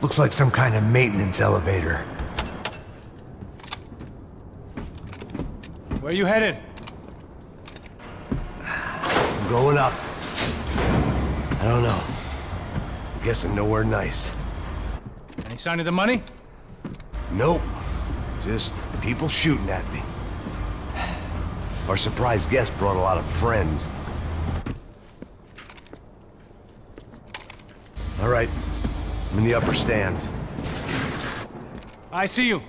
S3: Looks like some kind of maintenance elevator.
S2: Where are you headed?
S3: I'm going up. I don't know. Guessing nowhere nice.
S2: Any sign of the money?
S3: Nope. Just people shooting at me. Our surprise guest brought a lot of friends. All right. I'm in the upper stands.
S2: I see you.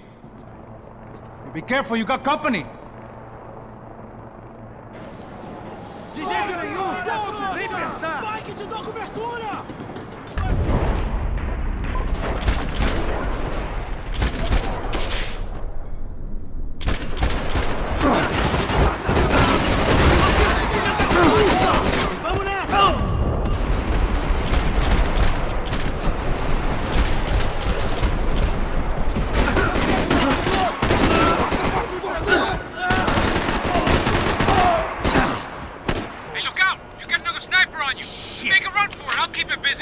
S2: Be careful, you got company.
S5: De jeito nenhum! Nem pensar!
S12: Vai que te dou cobertura! Vamos nessa!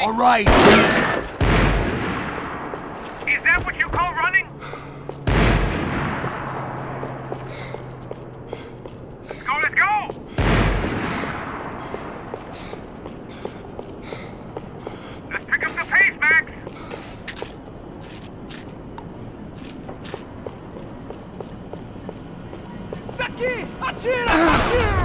S3: All right.
S15: Is that what you call running? Let's go, let's go! Let's pick up the pace, Max!
S5: Isso aqui! Atira! Atira!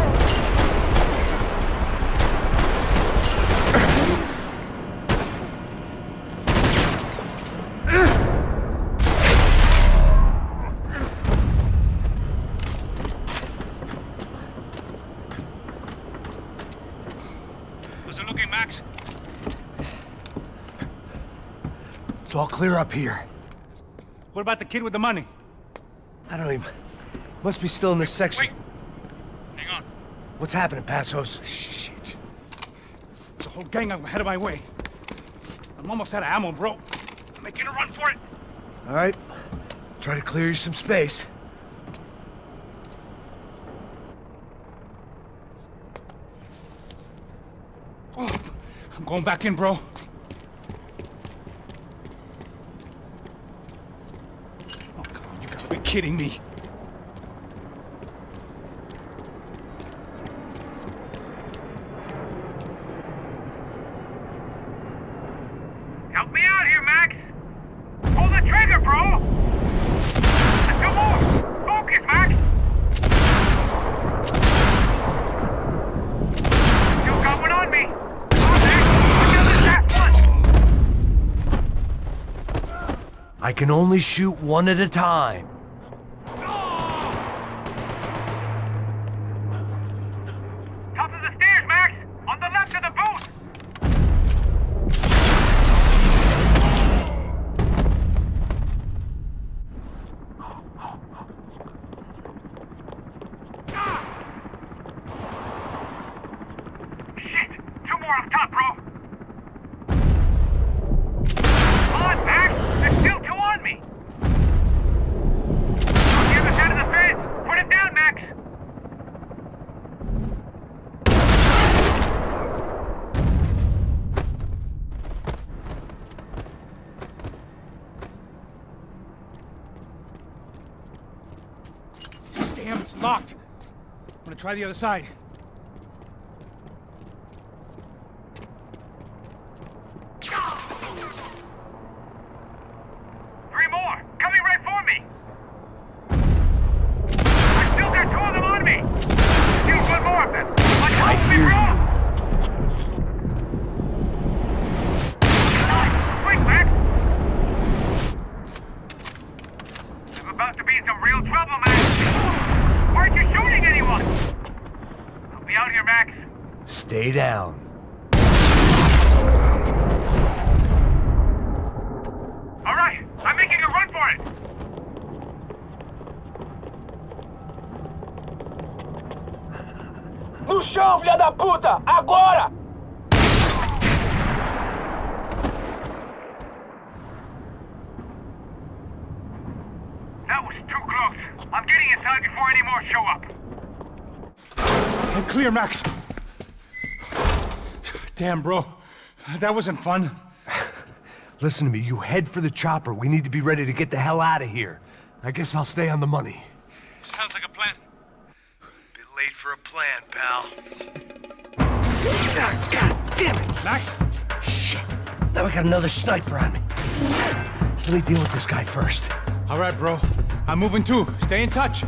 S3: It's all clear up here.
S2: What about the kid with the money?
S3: I don't even... Must be still in this section.
S15: Wait. Hang on.
S3: What's happening, Passos?
S2: Shit. There's a whole gang ahead of my way. I'm almost out of ammo, bro. I'm making a run for it.
S3: All right. Try to clear you some space.
S2: Oh, I'm going back in, bro. Oh, come on, you gotta be kidding me.
S15: Help me out here, Max! Pull the trigger, bro! Let's go more! Focus, Max! Still got one on me! On there! Another last one!
S3: I can only shoot one at a time.
S15: Top of the stairs, Max! On the left of the booth!
S2: Damn, it's locked. I'm gonna try the other side.
S15: Three more! Coming right for me! I still got two of them on me! Still one more of them! I hear you! Quick, Max! There's about to be some real trouble, Max! Why aren't you shooting anyone? I'll be out here, Max.
S3: Stay down.
S15: All right, I'm making a run for it.
S5: No chão, filha da puta! Agora!
S15: That was too close. I'm getting inside before any more show up.
S2: I'm clear, Max. Damn, bro. That wasn't fun.
S3: Listen to me, you head for the chopper. We need to be ready to get the hell out of here. I guess I'll stay on the money.
S15: Sounds like a plan.
S3: Bit late for a plan, pal.
S2: God damn it! Max?
S3: Shit. Now we got another sniper on me. So let me deal with this guy first.
S2: All right, bro. I'm moving too. Stay in touch.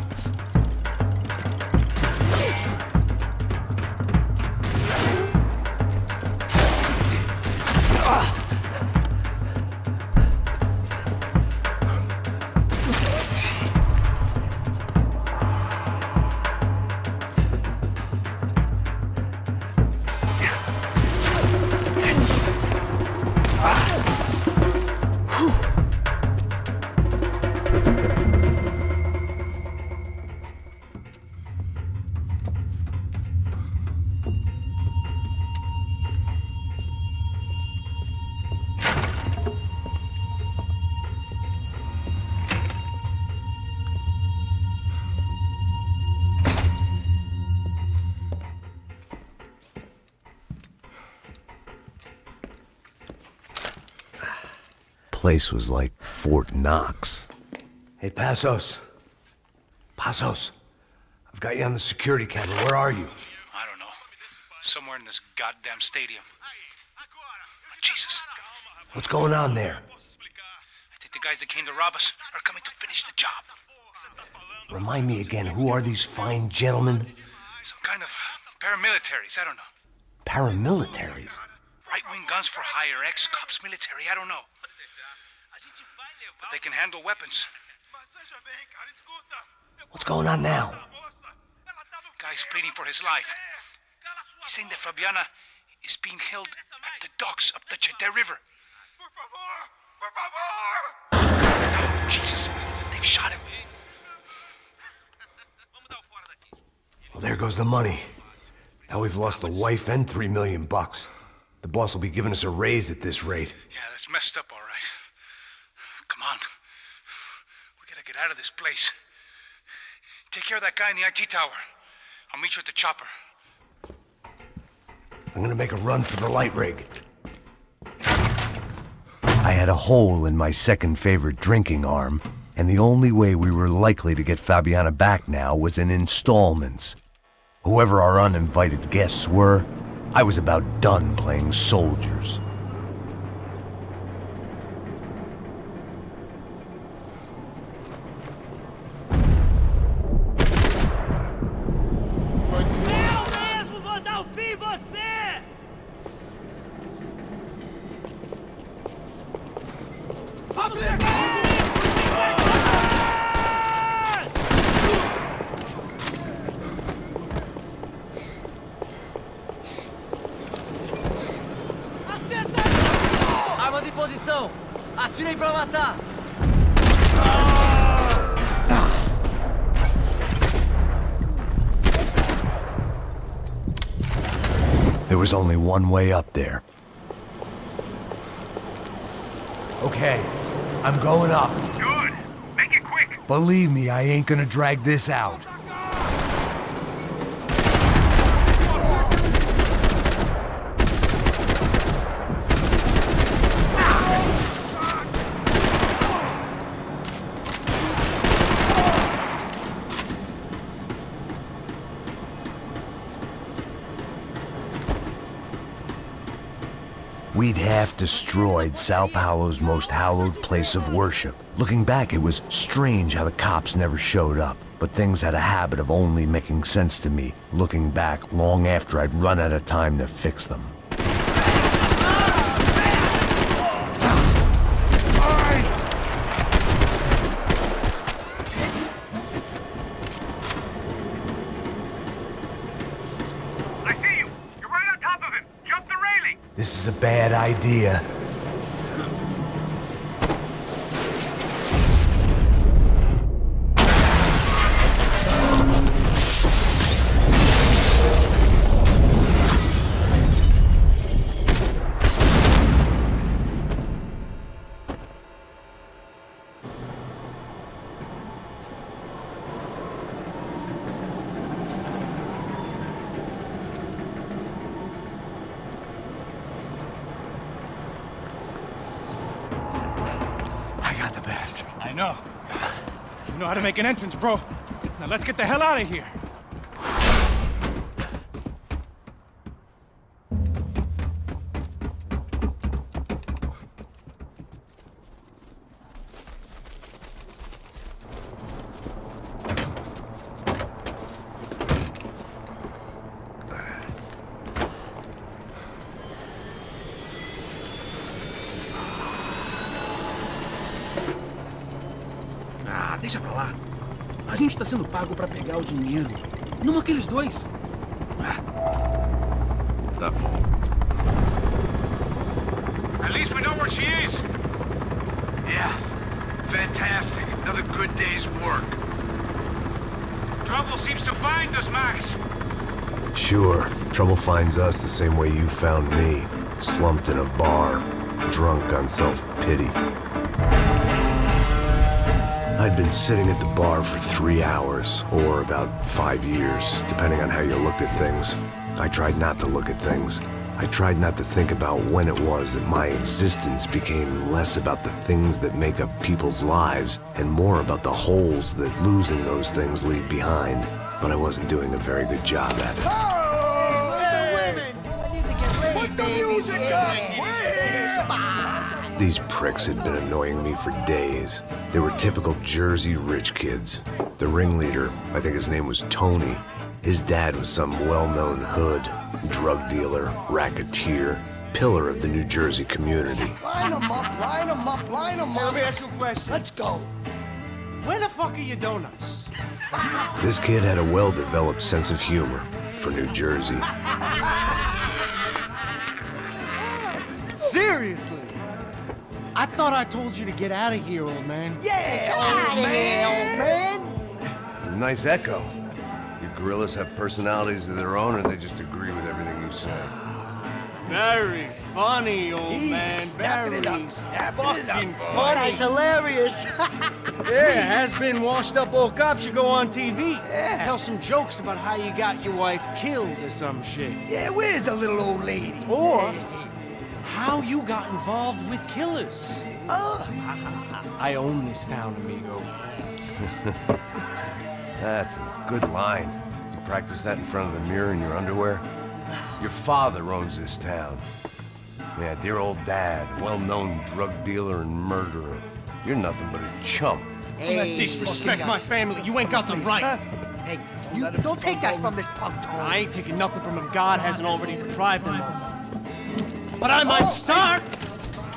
S3: Place was like Fort Knox. Hey, Passos. Passos. I've got you on the security camera. Where are you?
S2: I don't know. Somewhere in this goddamn stadium. Jesus.
S3: What's going on there?
S2: I think the guys that came to rob us are coming to finish the job.
S3: Remind me again, who are these fine gentlemen?
S2: Some kind of paramilitaries, I don't know.
S3: Paramilitaries?
S2: Right-wing guns for hire, ex-cops, military, I don't know. But they can handle weapons.
S3: What's going on now?
S2: Guy's pleading for his life. He's saying that Fabiana is being held at the docks up the Chete River. Jesus, they've shot him.
S3: Well, there goes the money. Now we've lost the wife and $3 million. The boss will be giving us a raise at this rate.
S2: Yeah, that's messed up, all right. Come on. We gotta get out of this place. Take care of that guy in the IT tower. I'll meet you at the chopper.
S3: I'm gonna make a run for the light rig. I had a hole in my second favorite drinking arm, and the only way we were likely to get Fabiana back now was in installments. Whoever our uninvited guests were, I was about done playing soldiers.
S17: Armas em posição! Atirem pra matar!
S3: There was only one way up there. Okay, I'm going up.
S15: Good. Make it quick.
S3: Believe me, I ain't gonna drag this out. we'd half destroyed Sao Paulo's most hallowed place of worship. Looking back, it was strange how the cops never showed up. But things had a habit of only making sense to me, looking back long after I'd run out of time to fix them. This is a bad idea.
S2: I know. You know how to make an entrance, bro. Now let's get the hell out of here.
S18: Deixa pra lá. A gente tá sendo pago pra pegar o dinheiro. Não aqueles dois.
S11: Tá.
S15: At least we know where she is.
S1: Yeah. Fantastic. Another good day's work.
S15: Trouble seems to find us, Max.
S1: Sure. Trouble finds us the same way you found me. Slumped in a bar. Drunk on self-pity. I'd been sitting at the bar for 3 hours, or about 5 years, depending on how you looked at things. I tried not to look at things. I tried not to think about when it was that my existence became less about the things that make up people's lives, and more about the holes that losing those things leave behind. But I wasn't doing a very good job at it.
S5: Oh, where's the women? I need to get laid, Put the music up!
S1: These pricks had been annoying me for days. They were typical Jersey rich kids. The ringleader, I think his name was Tony. His dad was some well-known hood, drug dealer, racketeer, pillar of the New Jersey community.
S5: Line them up, line them up, line them up.
S6: Let me ask you a question.
S5: Let's go.
S6: Where the fuck are your donuts?
S1: This kid had a well-developed sense of humor for New Jersey.
S6: Seriously? I thought I told you to get out of here, old man.
S5: Yeah, old man.
S3: It's a nice echo. Your gorillas have personalities of their own, or they just agree with everything you say?
S6: Very funny, old man. Very fucking funny.
S5: That's hilarious.
S6: Yeah, has-been washed-up old cops should go on TV. Yeah. Tell some jokes about how you got your wife killed or some shit.
S5: Yeah, where's the little old lady?
S6: Or how you got involved with killers. I own this town, amigo.
S3: That's a good line. You practice that in front of the mirror in your underwear? Your father owns this town. Yeah, dear old dad, well-known drug dealer and murderer. You're nothing but a chump.
S6: Hey, disrespect my family. You ain't got the right.
S5: Hey, you don't take that from this punk, Tony.
S6: I ain't taking nothing from him God hasn't already deprived them of. But I might start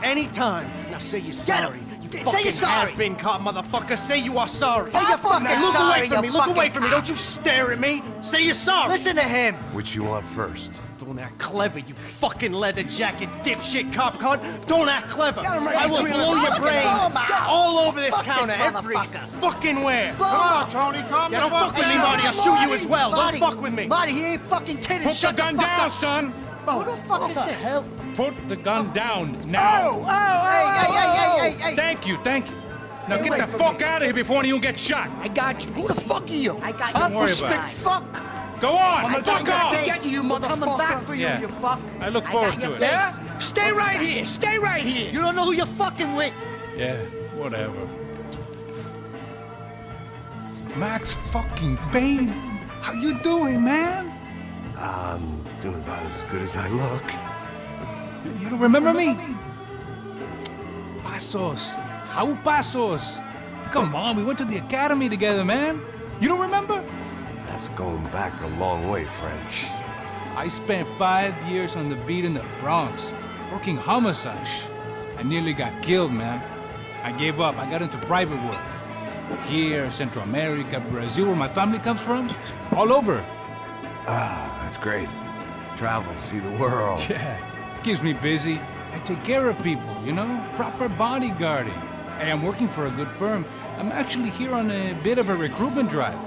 S6: anytime. Now say you're sorry. You fucking has-been caught, motherfucker. Say you are sorry.
S5: Say you're fucking
S6: look
S5: sorry,
S6: away from me. Look away from me. Don't you stare at me. Say you're sorry.
S5: Listen to him.
S3: Which you want first?
S6: Don't act clever, you fucking leather jacket dipshit cop cunt. Don't act clever. I will blow your brains all over this counter, every fucking where.
S5: Come on, Tony, calm
S6: the fuck down. Don't fuck with me, Marty. I'll shoot you as well. Don't fuck with me.
S5: Marty, he ain't fucking kidding.
S2: Put the gun down, son.
S5: Who the fuck is this?
S2: Put the gun down now.
S5: Hey.
S2: Thank you. Now get the fuck out of here before you get shot.
S5: I got you. Who the fuck are you? I got you.
S2: Don't worry about it.
S5: Fuck.
S2: Go on, fuck off.
S5: I get you, motherfucker. Coming back for you, you fuck.
S2: I look forward to it.
S5: Yeah? Stay right here. Stay right here. You don't know who you're fucking with.
S2: Yeah, whatever. Max fucking Payne. How you doing, man?
S3: I'm doing about as good as I look.
S2: You don't remember me? Pasos. How Pasos? Come on, we went to the academy together, man. You don't remember?
S3: That's going back a long way, friend.
S2: I spent 5 years on the beat in the Bronx, working homicide. I nearly got killed, man. I gave up. I got into private work. Here, Central America, Brazil, where my family comes from. All over.
S3: Ah, that's great. Travel, see the world.
S2: Yeah, keeps me busy. I take care of people, you know? Proper bodyguarding. Hey, I'm working for a good firm. I'm actually here on a bit of a recruitment drive.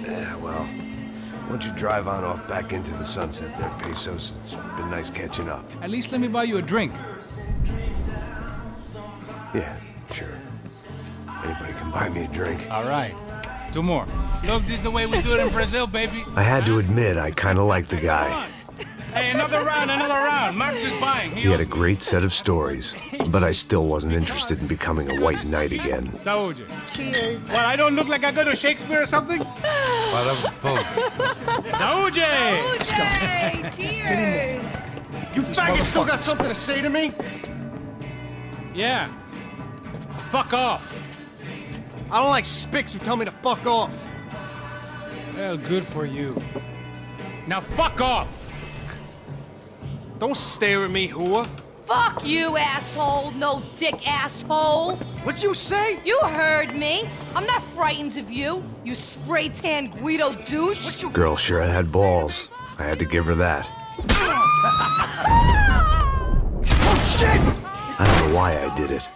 S3: Yeah, well, why don't you drive on off back into the sunset there, Pesos? It's been nice catching up.
S2: At least let me buy you a drink.
S3: Yeah, sure. Anybody can buy me a drink.
S2: All right. 2 more. Look, this is the way we do it in Brazil, baby.
S3: I had to admit, I kind of liked the guy.
S2: Hey, another round, another round. Max is buying.
S3: He had a great set of stories, but I still wasn't interested in becoming a white knight again.
S2: Saúde.
S9: Cheers.
S2: What, I don't look like I go to Shakespeare or something? Saúde!
S9: Cheers.
S11: You faggots still got something to say to me?
S2: Yeah. Fuck off.
S11: I don't like spics who tell me to fuck off.
S2: Well, good for you. Now fuck off.
S11: Don't stare at me, whore.
S9: Fuck you, asshole. No dick asshole.
S11: What'd you say?
S9: You heard me. I'm not frightened of you, you spray-tan Guido douche.
S3: Girl sure had balls. I had to give her that.
S11: Oh, shit!
S3: I don't know why I did it.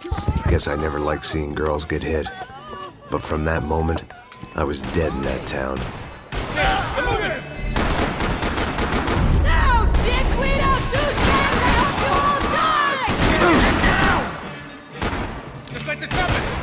S3: Guess I never liked seeing girls get hit. But from that moment, I was dead in that town.
S9: No, dick Guido douchebag! I hope you all die!
S2: Just like the trumpets.